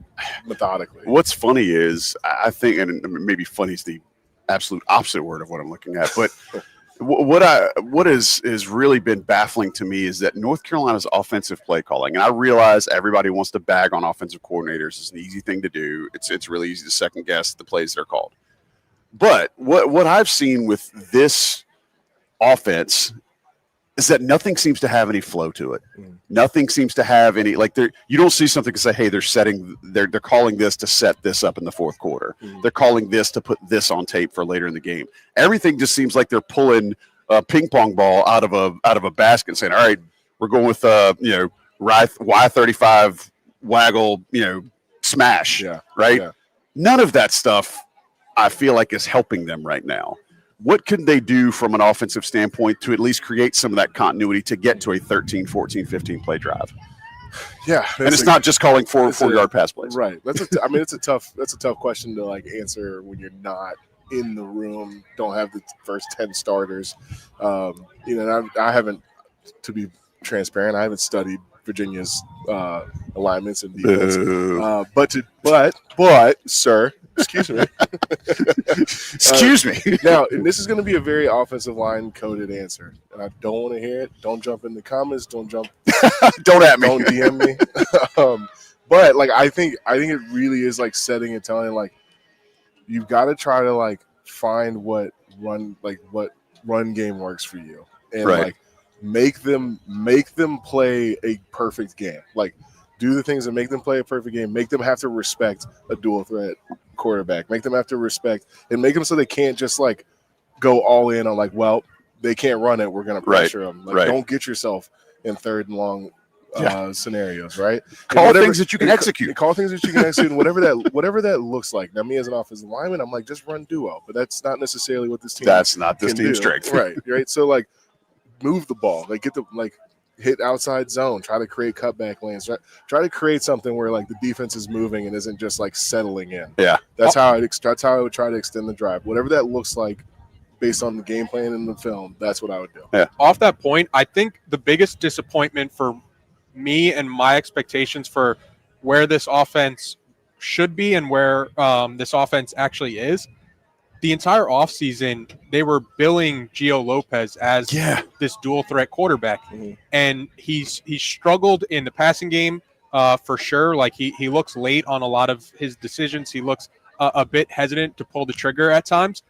methodically?
What's funny is I think, and maybe funny is the absolute opposite word of what I'm looking at, but what has really been baffling to me is that North Carolina's offensive play calling, and I realize everybody wants to bag on offensive coordinators. It's an easy thing to do. It's really easy to second guess the plays they're called. But what I've seen with this offense is that nothing seems to have any flow to it. Nothing seems to have any, like, you don't see something to say, hey, they're calling this to set this up in the fourth quarter. They're calling this to put this on tape for later in the game. Everything just seems like they're pulling a ping pong ball out of a basket and saying, all right, we're going with Y35 waggle, smash, right? Yeah. None of that stuff I feel like is helping them right now. What can they do from an offensive standpoint to at least create some of that continuity to get to a 13, 14, 15 play drive?
Yeah.
And it's not just calling four-yard pass plays.
Right. It's a tough question to like answer when you're not in the room, don't have the first 10 starters. I haven't, to be transparent, I haven't studied Virginia's alignments and defense. But sir, excuse me.
Excuse me.
Now, and this is going to be a very offensive line coded answer, and I don't want to hear it. Don't jump in the comments. Don't at me. Don't DM me. But like, I think it really is like setting and telling, like, you've got to try to like find what run game works for you, and like make them play a perfect game. Like, do the things that make them play a perfect game. Make them have to respect a dual threat quarterback. Make them have to respect, and make them so they can't just like go all in on like, well, they can't run it, we're going to pressure them. Like, don't get yourself in third and long scenarios, right?
Call things that you can execute.
Call things that you can execute, and whatever that looks like. Now, me as an offensive lineman, I'm like, just run duo, but that's not necessarily what this team.
That's not this team's strength,
right? So like, move the ball, like hit outside zone, try to create cutback lanes, try to create something where like the defense is moving and isn't just like settling in.
Yeah,
that's how I would try to extend the drive, whatever that looks like. Based on the game plan in the film, that's what I would do.
Yeah.
Off that point, I think the biggest disappointment for me and my expectations for where this offense should be and where this offense actually is, the entire offseason, they were billing Gio Lopez as this dual threat quarterback. And he's struggled in the passing game for sure. Like he looks late on a lot of his decisions. He looks a bit hesitant to pull the trigger at times.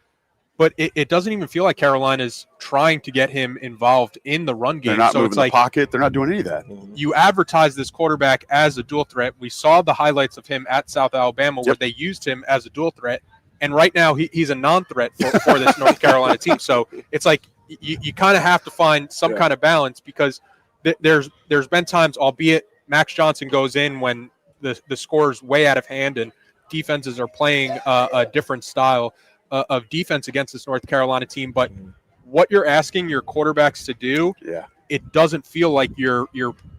But it doesn't even feel like Carolina's trying to get him involved in the run game.
They're not
so
moving
it's like
the pocket. They're not doing any of that.
You advertise this quarterback as a dual threat. We saw the highlights of him at South Alabama where they used him as a dual threat. And right now he's a non-threat for this North Carolina team. So it's like you kind of have to find some kind of balance because there's been times, albeit Max Johnson goes in when the score's way out of hand and defenses are playing a different style of defense against this North Carolina team, but what you're asking your quarterbacks to do, it doesn't feel like you're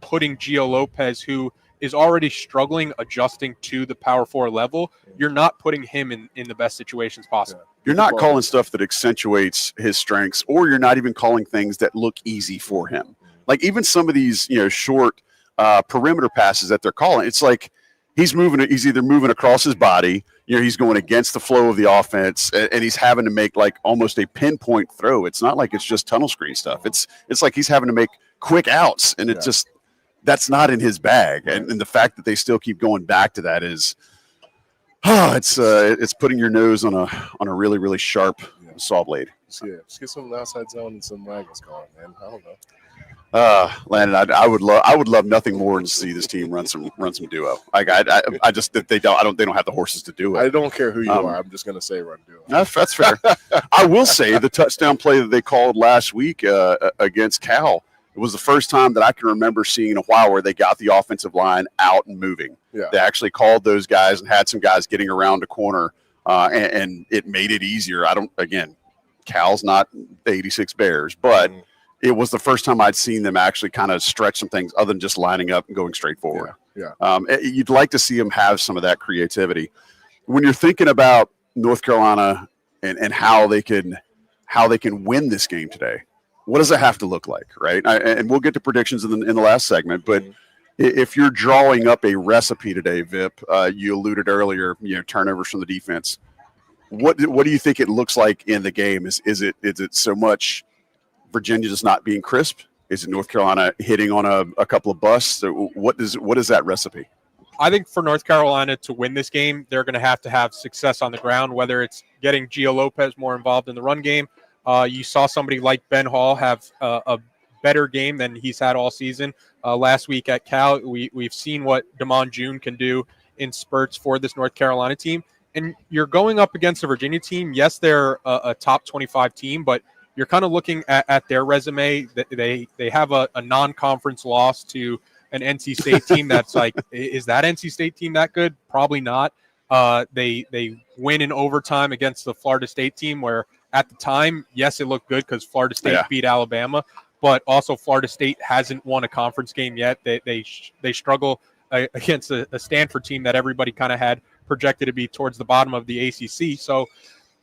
putting Gio Lopez, who is already struggling adjusting to the Power 4 level. You're not putting him in the best situations possible.
You're not calling stuff that accentuates his strengths, or you're not even calling things that look easy for him. Like even some of these, short perimeter passes that they're calling, it's like he's either moving across his body, he's going against the flow of the offense, and he's having to make like almost a pinpoint throw. It's not like it's just tunnel screen stuff. It's like he's having to make quick outs, and it just that's not in his bag. And the fact that they still keep going back to that is, it's putting your nose on a really, really sharp saw blade.
Just get some outside zone and some wagons going, man. I don't know.
Landon, I would love nothing more than to see this team run some duo. Like I just they don't have the horses to do it.
I don't care who you are. I'm just gonna say run duo.
That's fair. I will say the touchdown play that they called last week against Cal. It was the first time that I can remember seeing in a while where they got the offensive line out and moving.
Yeah.
They actually called those guys and had some guys getting around the corner, and it made it easier. Cal's not the 86 Bears, but it was the first time I'd seen them actually kind of stretch some things other than just lining up and going straight forward. You'd like to see them have some of that creativity. When you're thinking about North Carolina and how they can win this game today, what does it have to look like, right? And we'll get to predictions in the last segment, but if you're drawing up a recipe today, Vip, you alluded earlier, turnovers from the defense. What do you think it looks like in the game? Is it so much Virginia just not being crisp? Is it North Carolina hitting on a couple of busts? What is that recipe?
I think for North Carolina to win this game, they're going to have success on the ground, whether it's getting Gio Lopez more involved in the run game. You saw somebody like Ben Hall have a better game than he's had all season. Last week at Cal, we've seen what Damon June can do in spurts for this North Carolina team. And you're going up against a Virginia team. Yes, they're a top 25 team, but you're kind of looking at their resume. They have a non-conference loss to an NC State team that's like, is that NC State team that good? Probably not. They win in overtime against the Florida State team where at the time, yes, it looked good because Florida State beat Alabama, but also Florida State hasn't won a conference game yet. They struggle against a Stanford team that everybody kind of had projected to be towards the bottom of the ACC. So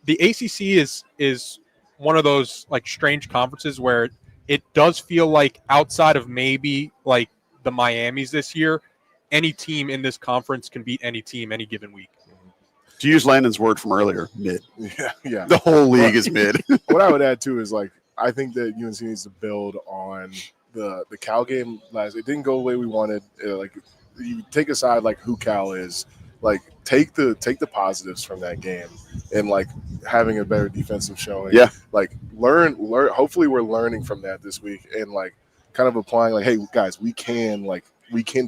the ACC is one of those like strange conferences where it does feel like outside of maybe like the Miamis this year, any team in this conference can beat any team any given week.
To use Landon's word from earlier, mid.
Yeah.
The whole league is mid.
What I would add too is like I think that UNC needs to build on the Cal game last. It didn't go the way we wanted. Like you take aside like who Cal is, like take the positives from that game and like having a better defensive showing.
Yeah.
Like learn. Hopefully we're learning from that this week and like kind of applying like, hey guys, we can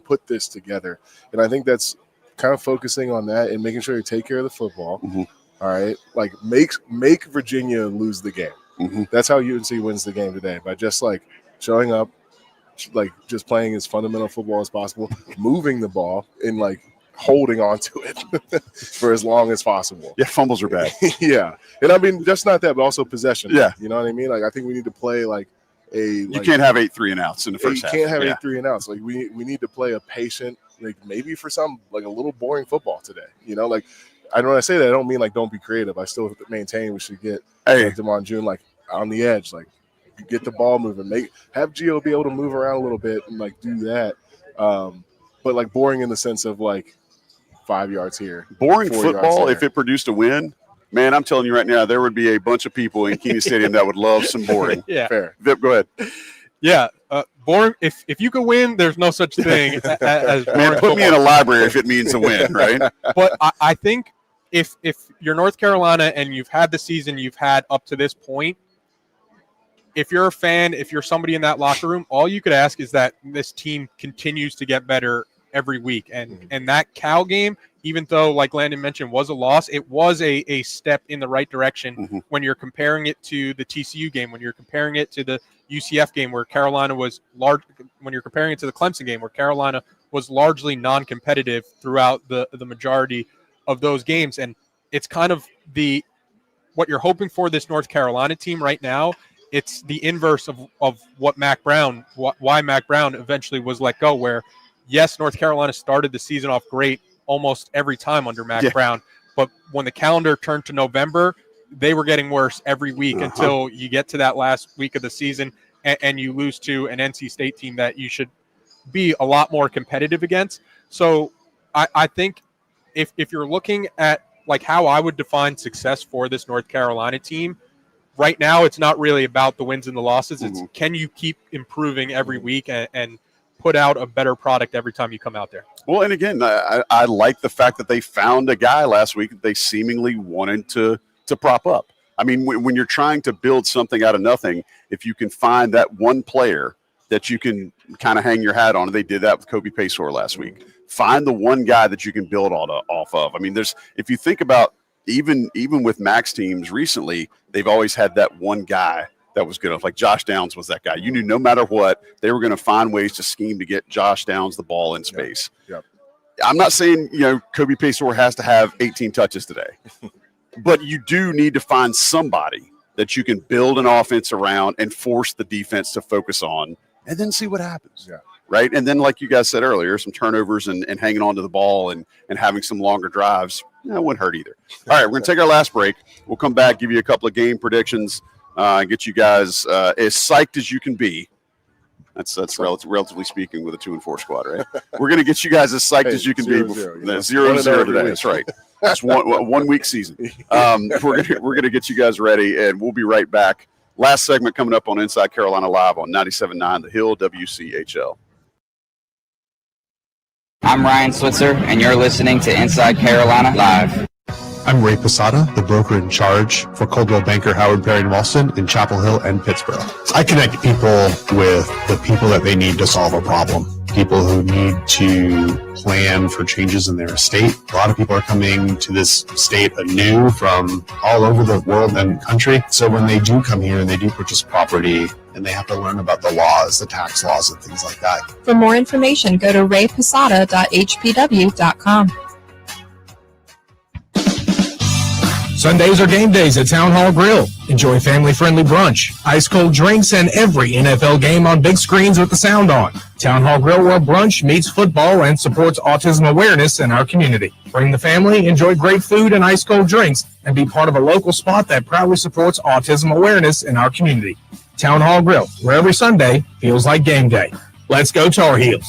put this together. And I think that's kind of focusing on that and making sure you take care of the football. All right, like make Virginia lose the game. That's how UNC wins the game today, by just like showing up, like just playing as fundamental football as possible, moving the ball, and like holding on to it for as long as possible.
Yeah, fumbles are bad.
Yeah, and I mean just not that, but also possession.
Yeah,
you know what I mean. Like I think we need to play like
you can't have 8 3 and outs in the first half.
You can't have 8 3 and outs. Like we need to play a patient, like maybe for some like a little boring football today. You know, like. When I say that, I don't mean like don't be creative. I still maintain we should get Demond June like on the edge, like get the ball moving, have Gio be able to move around a little bit and like do that. But like boring in the sense of like 5 yards here.
Boring football, if it produced a win, man, I'm telling you right now, there would be a bunch of people in Keeney Stadium that would love some boring.
Yeah,
fair.
Vip, go ahead.
Yeah, boring. If you could win, there's no such thing as boring.
Man, put me in a library if it means a win, right?
But I think. If you're North Carolina and you've had the season you've had up to this point, if you're a fan, if you're somebody in that locker room, all you could ask is that this team continues to get better every week. And that Cal game, even though, like Landon mentioned, was a loss, it was a step in the right direction when you're comparing it to the TCU game, when you're comparing it to the UCF game where Carolina was large, when you're comparing it to the Clemson game where Carolina was largely non-competitive throughout the majority of those games. And it's kind of what you're hoping for this North Carolina team right now. It's the inverse of what why Mac Brown eventually was let go, where yes, North Carolina started the season off great almost every time under Mac Brown, but when the calendar turned to November, they were getting worse every week until you get to that last week of the season and you lose to an NC State team that you should be a lot more competitive against. So I think if you're looking at like how I would define success for this North Carolina team, right now it's not really about the wins and the losses. It's can you keep improving every week and put out a better product every time you come out there.
Well, and again, I like the fact that they found a guy last week that they seemingly wanted to prop up. I mean, when you're trying to build something out of nothing, if you can find that one player that you can kind of hang your hat on, and they did that with Kobe Paysour last week. Find the one guy that you can build off of. I mean, if you think about even with Mac's teams recently, they've always had that one guy that was good enough. Like Josh Downs was that guy. You knew no matter what, they were going to find ways to scheme to get Josh Downs the ball in space.
Yep.
I'm not saying, Kobe Paysour has to have 18 touches today, but you do need to find somebody that you can build an offense around and force the defense to focus on and then see what happens.
Yeah.
Right. And then, like you guys said earlier, some turnovers and hanging on to the ball and having some longer drives, that wouldn't hurt either. All right, we're going to take our last break. We'll come back, give you a couple of game predictions, get you guys as psyched as you can be. That's relatively speaking with a 2-4 squad, right? We're going to get you guys as psyched as you can be. 0-0 today. That's right. It's one week season. We're gonna get you guys ready, and we'll be right back. Last segment coming up on Inside Carolina Live on 97.9 The Hill WCHL.
I'm Ryan Switzer, and you're listening to Inside Carolina Live.
I'm Ray Posada, the broker in charge for Coldwell Banker, Howard Perry & Walston in Chapel Hill and Pittsburgh. I connect people with the people that they need to solve a problem, people who need to plan for changes in their estate. A lot of people are coming to this state anew from all over the world and country. So when they do come here and they do purchase property, and they have to learn about the laws, the tax laws and things like that.
For more information, go to rayposada.hpw.com.
Sundays are game days at Town Hall Grill. Enjoy family-friendly brunch, ice-cold drinks, and every NFL game on big screens with the sound on. Town Hall Grill, where brunch meets football and supports autism awareness in our community. Bring the family, enjoy great food and ice-cold drinks, and be part of a local spot that proudly supports autism awareness in our community. Town Hall Grill, where every Sunday feels like game day. Let's go Tar Heels.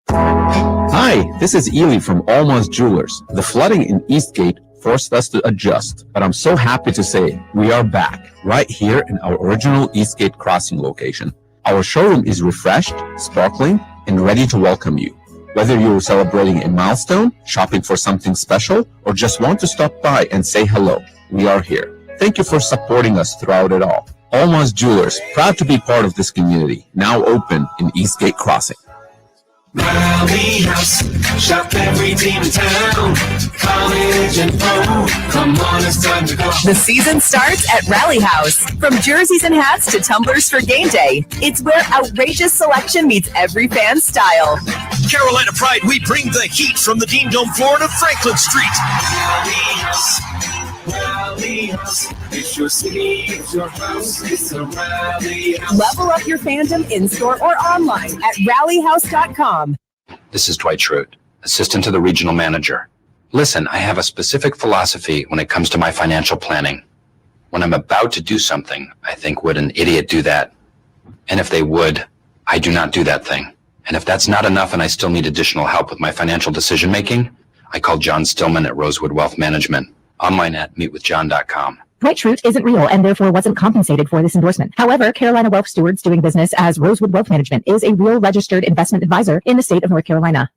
Hi, this is Ely from Almost Jewelers. The flooding in Eastgate forced us to adjust, but I'm so happy to say we are back right here in our original Eastgate Crossing location. Our showroom is refreshed, sparkling, and ready to welcome you. Whether you're celebrating a milestone, shopping for something special, or just want to stop by and say hello, we are here. Thank you for supporting us throughout it all. Almost Jewelers, proud to be part of this community, now open in Eastgate Crossing.
Rally House, shop every team in town, college and pro. Come on, it's time to go.
The season starts at Rally House. From jerseys and hats to tumblers for game day, it's where outrageous selection meets every fan's style.
Carolina Pride, we bring the heat from the Dean Dome floor to Franklin Street.
Rally House, Rally House. It's your city, it's your house, it's a Rally House.
Level up your fandom in-store or online at rallyhouse.com.
This is Dwight Schrute, assistant to the regional manager. Listen, I have a specific philosophy when it comes to my financial planning. When I'm about to do something, I think, would an idiot do that? And if they would, I do not do that thing. And if that's not enough and I still need additional help with my financial decision making, I call John Stillman at Rosewood Wealth Management. Online at meetwithjohn.com.
Dwight Schrute isn't real and therefore wasn't compensated for this endorsement. However, Carolina Wealth Stewards doing business as Rosewood Wealth Management is a real registered investment advisor in the state of North Carolina.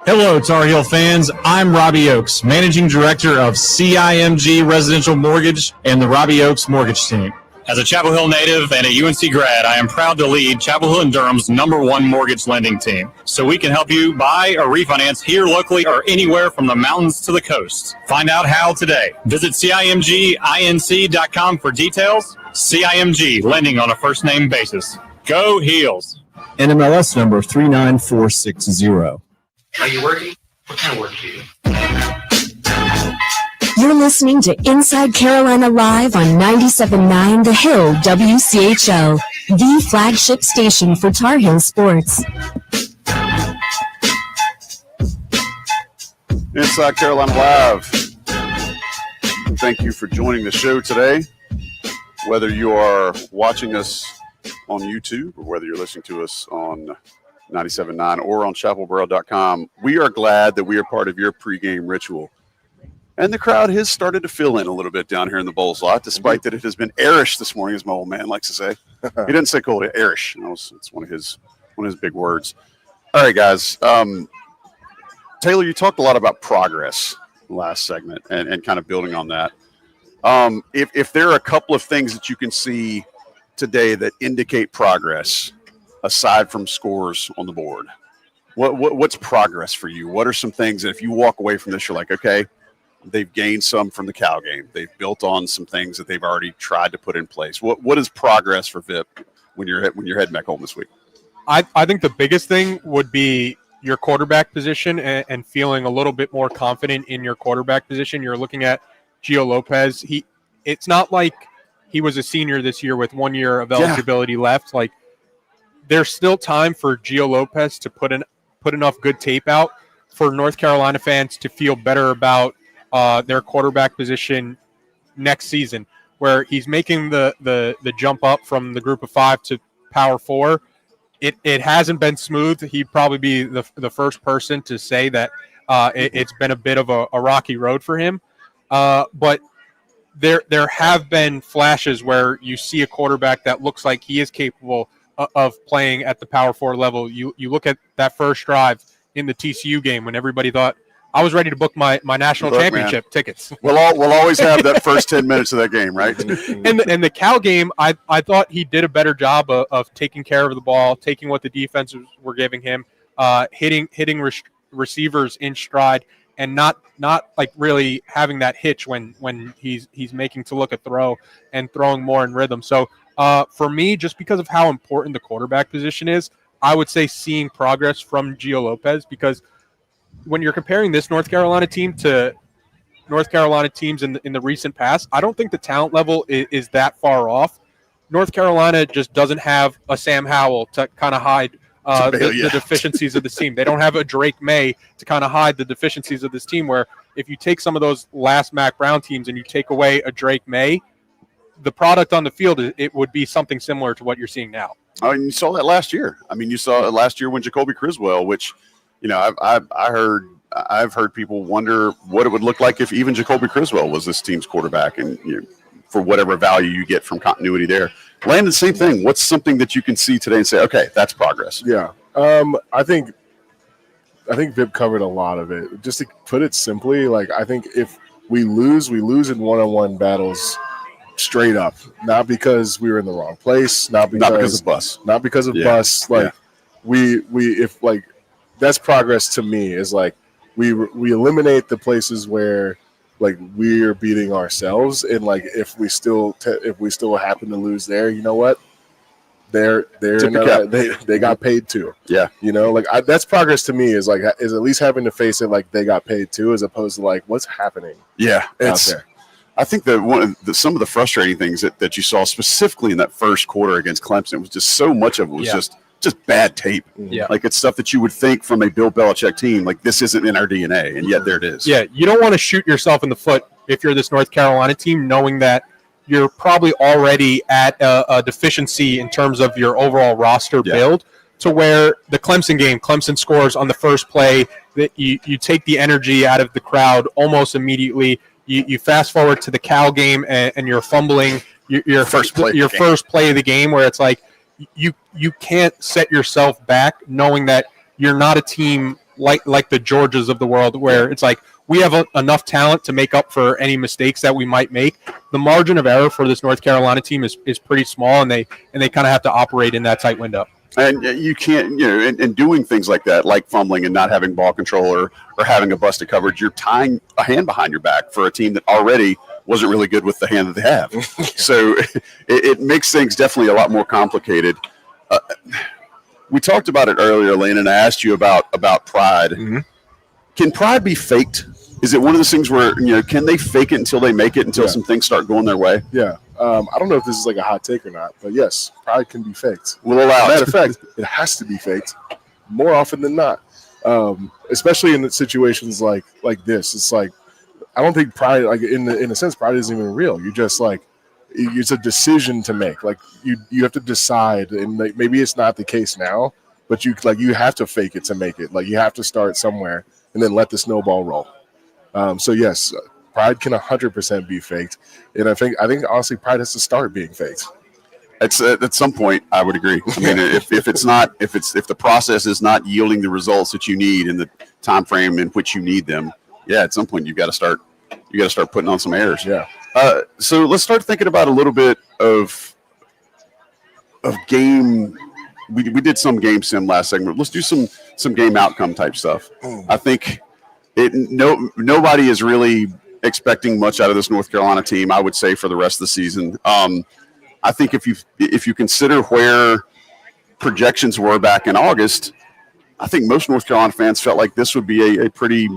Hello, Tar Heel fans. I'm Robbie Oakes, Managing Director of CIMG Residential Mortgage and the Robbie Oakes Mortgage Team. As a Chapel Hill native and a UNC grad, I am proud to lead Chapel Hill and Durham's #1 mortgage lending team. So we can help you buy or refinance here locally or anywhere from the mountains to the coast. Find out how today. Visit CIMGINC.com for details. CIMG, lending on a first name basis. Go Heels.
NMLS number 39460.
Are you working? What kind of work do you do?
You're listening to Inside Carolina Live on 97.9 The Hill WCHL, the flagship station for Tar Heel sports.
Inside Carolina Live. Thank you for joining the show today. Whether you are watching us on YouTube or whether you're listening to us on 97.9 or on chapelboro.com, we are glad that we are part of your pregame ritual. And the crowd has started to fill in a little bit down here in the bowl slot, despite that it has been airish this morning, as my old man likes to say. He didn't say cold, airish. It's one of his big words. All right, guys. Taylor, you talked a lot about progress last segment and kind of building on that. If there are a couple of things that you can see today that indicate progress, aside from scores on the board, what's progress for you? What are some things that if you walk away from this, you're like, okay, they've gained some from the Cal game. They've built on some things that they've already tried to put in place. What is progress for VIP when you're heading back home this week?
I think the biggest thing would be your quarterback position and feeling a little bit more confident in your quarterback position. You're looking at Gio Lopez. It's not like he was a senior this year with 1 year of eligibility left. Like, there's still time for Gio Lopez to put enough good tape out for North Carolina fans to feel better about their quarterback position next season, where he's making the jump up from the group of 5 to Power 4. It hasn't been smooth. He'd probably be the first person to say that it's been a bit of a rocky road for him. But there have been flashes where you see a quarterback that looks like he is capable of playing at the Power 4 level. You look at that first drive in the TCU game when everybody thought, I was ready to book my national championship tickets.
We'll always have that first 10 minutes of that game, right?
And the Cal game, I thought he did a better job of taking care of the ball, taking what the defenses were giving him, hitting receivers in stride, and not like really having that hitch when he's making to look a throw and throwing more in rhythm. So for me, just because of how important the quarterback position is, I would say seeing progress from Gio Lopez, because when you're comparing this North Carolina team to North Carolina teams in the recent past, I don't think the talent level is that far off. North Carolina just doesn't have a Sam Howell to kind of hide the deficiencies of this team. They don't have a Drake May to kind of hide the deficiencies of this team, where if you take some of those last Mac Brown teams and you take away a Drake May, the product on the field, it would be something similar to what you're seeing now.
Oh, and you saw that last year. I mean, you saw it last year when Jacoby Criswell, which, you know, I've heard people wonder what it would look like if even Jacoby Criswell was this team's quarterback, and for whatever value you get from continuity there. Landon, same thing. What's something that you can see today and say, okay, that's progress?
Yeah, I think Vip covered a lot of it. Just to put it simply, like, I think if we lose in one-on-one battles straight up, not because we were in the wrong place, not because
of bus,
bus. Like we if like that's progress to me is like we eliminate the places where like we're beating ourselves, and like if we still happen to lose there, you know what? They got paid too.
Yeah,
like that's progress to me is at least having to face it like they got paid too, as opposed to like what's happening.
Yeah,
out there.
I think that some of the frustrating things that you saw specifically in that first quarter against Clemson was just so much of it was just bad tape.
Yeah,
like it's stuff that you would think from a Bill Belichick team, like this isn't in our DNA, and yet there it is.
Yeah, you don't want to shoot yourself in the foot if you're this North Carolina team, knowing that you're probably already at a deficiency in terms of your overall roster build, to where the Clemson game, Clemson scores on the first play, that you take the energy out of the crowd almost immediately. You fast forward to the Cal game and you're fumbling your first play of the game, where it's like you can't set yourself back knowing that you're not a team like the Georgias of the world, where it's like we have enough talent to make up for any mistakes that we might make. The margin of error for this North Carolina team is pretty small, and they kind of have to operate in that tight window.
And you can't, and doing things like that, like fumbling and not having ball control or having a busted coverage, you're tying a hand behind your back for a team that already wasn't really good with the hand that they have. So it makes things definitely a lot more complicated. We talked about it earlier, Lane, and I asked you about pride.
Mm-hmm.
Can pride be faked? Is it one of those things where, can they fake it until they make it, until some things start going their way?
Yeah. I don't know if this is like a hot take or not, but yes, pride can be faked.
We'll allow it.
Matter of fact, it has to be faked more often than not, especially in situations like this. It's like I don't think pride, like in a sense, pride isn't even real. You just like it's a decision to make. Like you have to decide, and like, maybe it's not the case now, but you have to fake it to make it. Like you have to start somewhere and then let the snowball roll. So yes. Pride can 100% be faked, and I think honestly, pride has to start being faked.
It's at some point, I would agree. I mean, if the process is not yielding the results that you need in the time frame in which you need them, at some point you got to start putting on some airs.
Yeah.
So let's start thinking about a little bit of game. We did some game sim last segment. Let's do some game outcome type stuff. I think nobody is really expecting much out of this North Carolina team, I would say, for the rest of the season. I think if you consider where projections were back in August, I think most North Carolina fans felt like this would be a pretty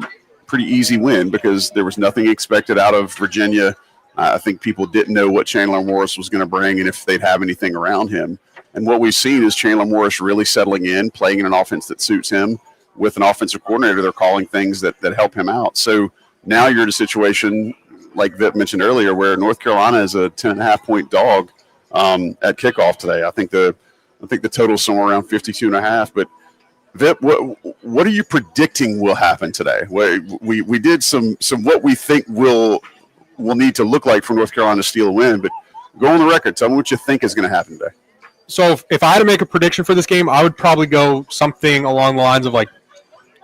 easy win because there was nothing expected out of Virginia. I think people didn't know what Chandler Morris was going to bring and if they'd have anything around him. And what we've seen is Chandler Morris really settling in, playing in an offense that suits him. With an offensive coordinator, they're calling things that help him out. So now you're in a situation, like Vip mentioned earlier, where North Carolina is a 10.5-point dog at kickoff today. I think the total is somewhere around 52.5. But Vip, what are you predicting will happen today? We did some what we think will need to look like for North Carolina to steal a win. But go on the record. Tell me what you think is going to happen today.
So if I had to make a prediction for this game, I would probably go something along the lines of like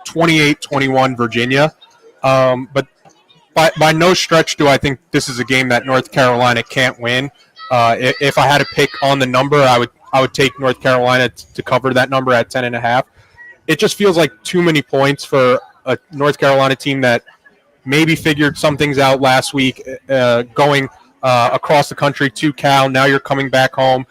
28-21 Virginia. But by no stretch do I think this is a game that North Carolina can't win. If I had to pick on the number, I would take North Carolina to cover that number at 10.5. It just feels like too many points for a North Carolina team that maybe figured some things out last week, going across the country to Cal. Now you're coming back home,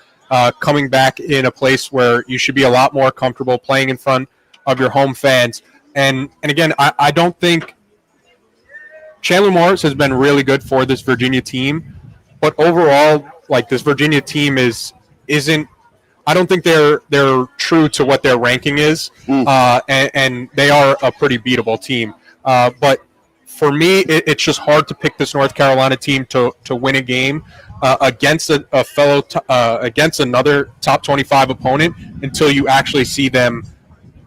coming back in a place where you should be a lot more comfortable playing in front of your home fans. And again, I don't think Chandler Morris has been really good for this Virginia team, but overall, like this Virginia team isn't. I don't think they're true to what their ranking is, and they are a pretty beatable team. But for me, it's just hard to pick this North Carolina team to win a game against against another top 25 opponent until you actually see them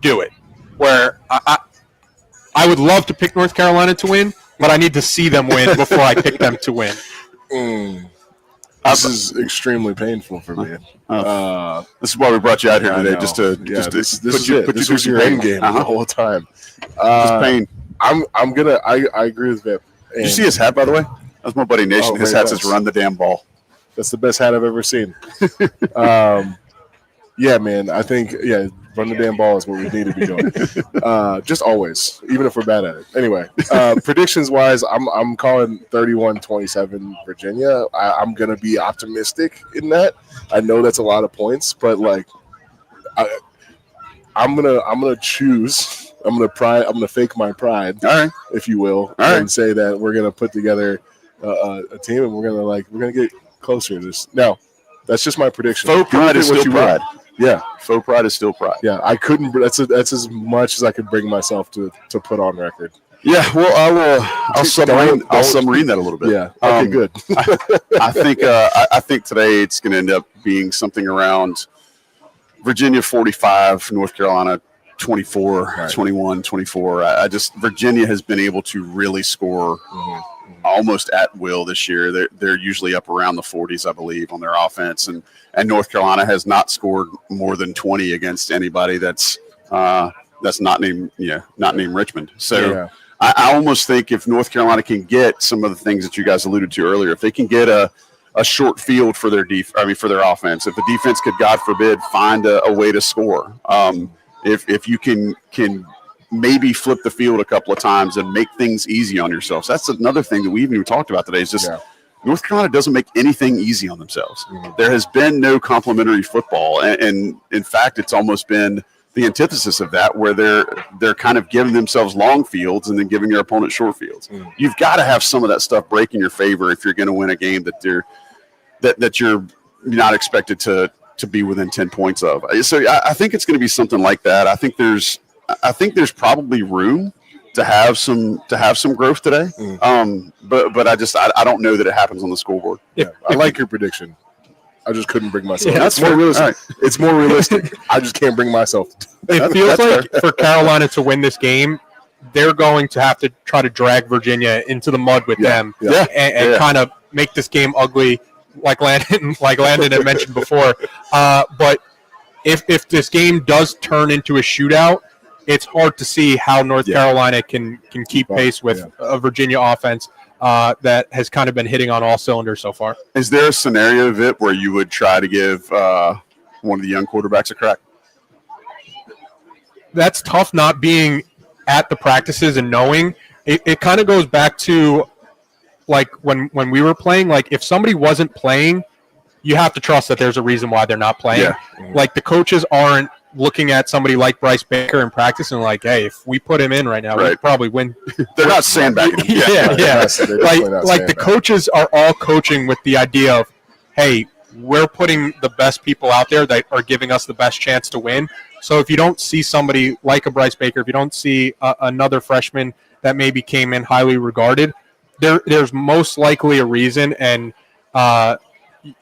do it. Where I would love to pick North Carolina to win, but I need to see them win before I pick them to win.
This is extremely painful for me.
This is why we brought you out here today, just to
this
put you
was
through
your
some
end
pain.
game the whole time.
Just pain.
I agree with Vip.
Did you see his hat, by the way? That's my buddy Nation. His hat says "Run the damn ball."
That's the best hat I've ever seen. Yeah, man. I think run the damn ball is what we need to be doing. Just always, even if we're bad at it. Anyway, predictions wise, I'm calling 31-27 Virginia. I'm gonna be optimistic in that. I know that's a lot of points, but like, I'm gonna choose. I'm gonna fake my pride, if you will, and say that we're gonna put together a team, and we're gonna get closer to this. Now, that's just my prediction.
Faux pride is still pride.
Yeah,
faux pride is still pride.
Yeah, I couldn't. That's as much as I could bring myself to put on record.
Yeah, well, I'll submarine that a little bit.
Yeah, okay, good.
I think today it's going to end up being something around Virginia 45, North Carolina 24, 21, 24. Virginia has been able to really score almost at will this year. They're usually up around the 40s, I believe, on their offense, and North Carolina has not scored more than 20 against anybody that's not named Richmond. So I almost think if North Carolina can get some of the things that you guys alluded to earlier, if they can get a short field for their for their offense, if the defense could, God forbid, find a way to score, if you can maybe flip the field a couple of times and make things easy on yourselves. That's another thing that we even talked about today is just North Carolina doesn't make anything easy on themselves. There has been no complimentary football. And in fact, it's almost been the antithesis of that, where they're kind of giving themselves long fields and then giving your opponent short fields. You've got to have some of that stuff break in your favor if you're going to win a game that you're not expected to be within 10 points of. So I think it's going to be something like that. I think there's probably room to have some growth today. But I don't know that it happens on the scoreboard.
Yeah, I like your prediction. I just couldn't bring myself.
Yeah,
it's more realistic. Right. It's more realistic. I just can't bring myself.
It feels like for Carolina to win this game, they're going to have to try to drag Virginia into the mud with them and kind of make this game ugly, like Landon had mentioned before. But if this game does turn into a shootout, it's hard to see how North Carolina can keep pace with a Virginia offense that has kind of been hitting on all cylinders so far.
Is there a scenario of it where you would try to give one of the young quarterbacks a crack?
That's tough, not being at the practices and knowing. It kind of goes back to like when we were playing. Like if somebody wasn't playing, you have to trust that there's a reason why they're not playing. Like the coaches aren't looking at somebody like Bryce Baker in practice and like, hey, if we put him in right now, we'd probably win.
They're not sandbagging him.
Like the coaches are all coaching with the idea of, hey, we're putting the best people out there that are giving us the best chance to win. So if you don't see somebody like a Bryce Baker, if you don't see another freshman that maybe came in highly regarded, there's most likely a reason, and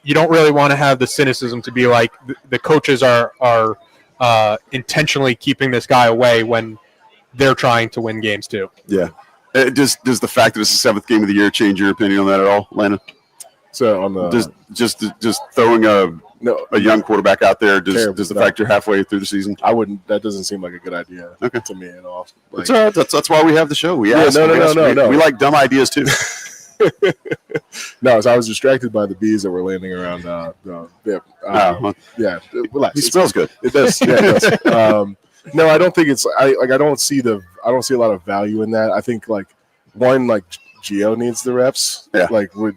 you don't really want to have the cynicism to be like the coaches are intentionally keeping this guy away when they're trying to win games too.
Yeah. Does the fact that it's the seventh game of the year change your opinion on that at all, Landon?
So on the
just throwing a young quarterback out there, does the fact you're halfway through the season?
I wouldn't. That doesn't seem like a good idea to me at all.
Like, that's why we have the show. We like dumb ideas too.
No, so I was distracted by the bees that were landing around. Relax.
It smells good.
It does. Yeah, it does. No, I don't think it's. I don't see a lot of value in that. I think like Gio needs the reps.
Yeah.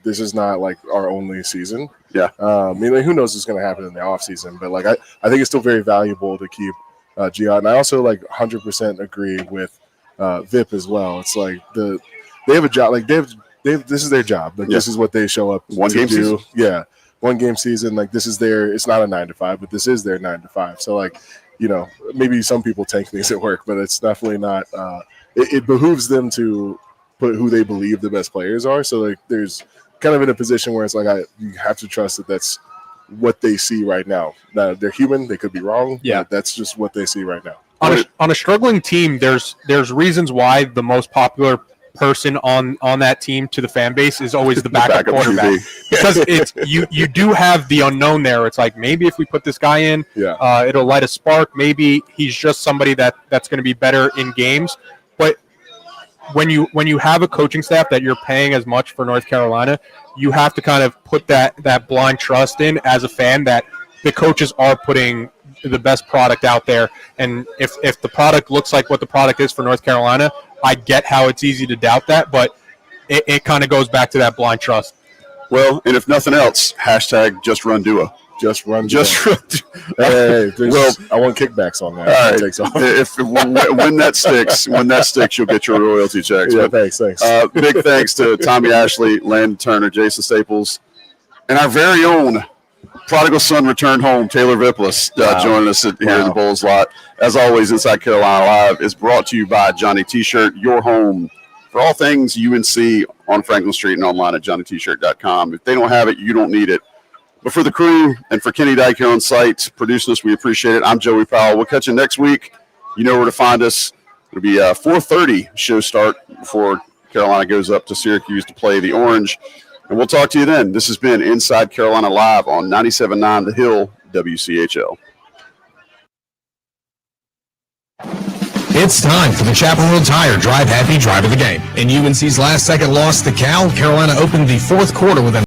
This is not like our only season.
Yeah.
I mean, who knows what's going to happen in the off season? But I think it's still very valuable to keep Gio. And I also 100% agree with Vip as well. It's like they have a job. Like this is their job. Like this is what they show up
one
to
game
do.
Season.
Yeah. 1 game season. Like this is it's not a 9 to 5, but this is their 9 to 5. So maybe some people tank things at work, but it's definitely not. It behooves them to put who they believe the best players are. So there's kind of in a position where it's you have to trust that that's what they see right now. Now they're human; they could be wrong.
Yeah,
but that's just what they see right now.
On a struggling team, there's reasons why the most popular person on that team to the fan base is always the backup quarterback, because it's you do have the unknown there. It's like maybe if we put this guy in, it'll light a spark. Maybe he's just somebody that's going to be better in games, but when you have a coaching staff that you're paying as much for North Carolina, you have to kind of put that blind trust in as a fan that the coaches are putting the best product out there. And if the product looks like what the product is for North Carolina, I get how it's easy to doubt that, but it kind of goes back to that blind trust.
Well, and if nothing else, hashtag just run Dua.
Just run.
Hey,
well, I want kickbacks on that.
All right.
Takes off.
When that sticks, you'll get your royalty checks.
Yeah,
But,
thanks.
big thanks to Tommy Ashley, Landon Turner, Jason Staples, and our very own prodigal son returned home, Taylor Viplis, joining us here in the Bulls lot. As always, Inside Carolina Live is brought to you by Johnny T-Shirt, your home for all things UNC on Franklin Street and online at johnnytshirt.com. If they don't have it, you don't need it. But for the crew and for Kenny Dyke here on site producing us, we appreciate it. I'm Joey Powell. We'll catch you next week. You know where to find us. It'll be a 4:30 show start before Carolina goes up to Syracuse to play the Orange. And we'll talk to you then. This has been Inside Carolina Live on 97.9 The Hill, WCHL.
It's time for the Chapel Hill Tire Drive Happy Drive of the Game. In UNC's last-second loss to Cal, Carolina opened the fourth quarter with an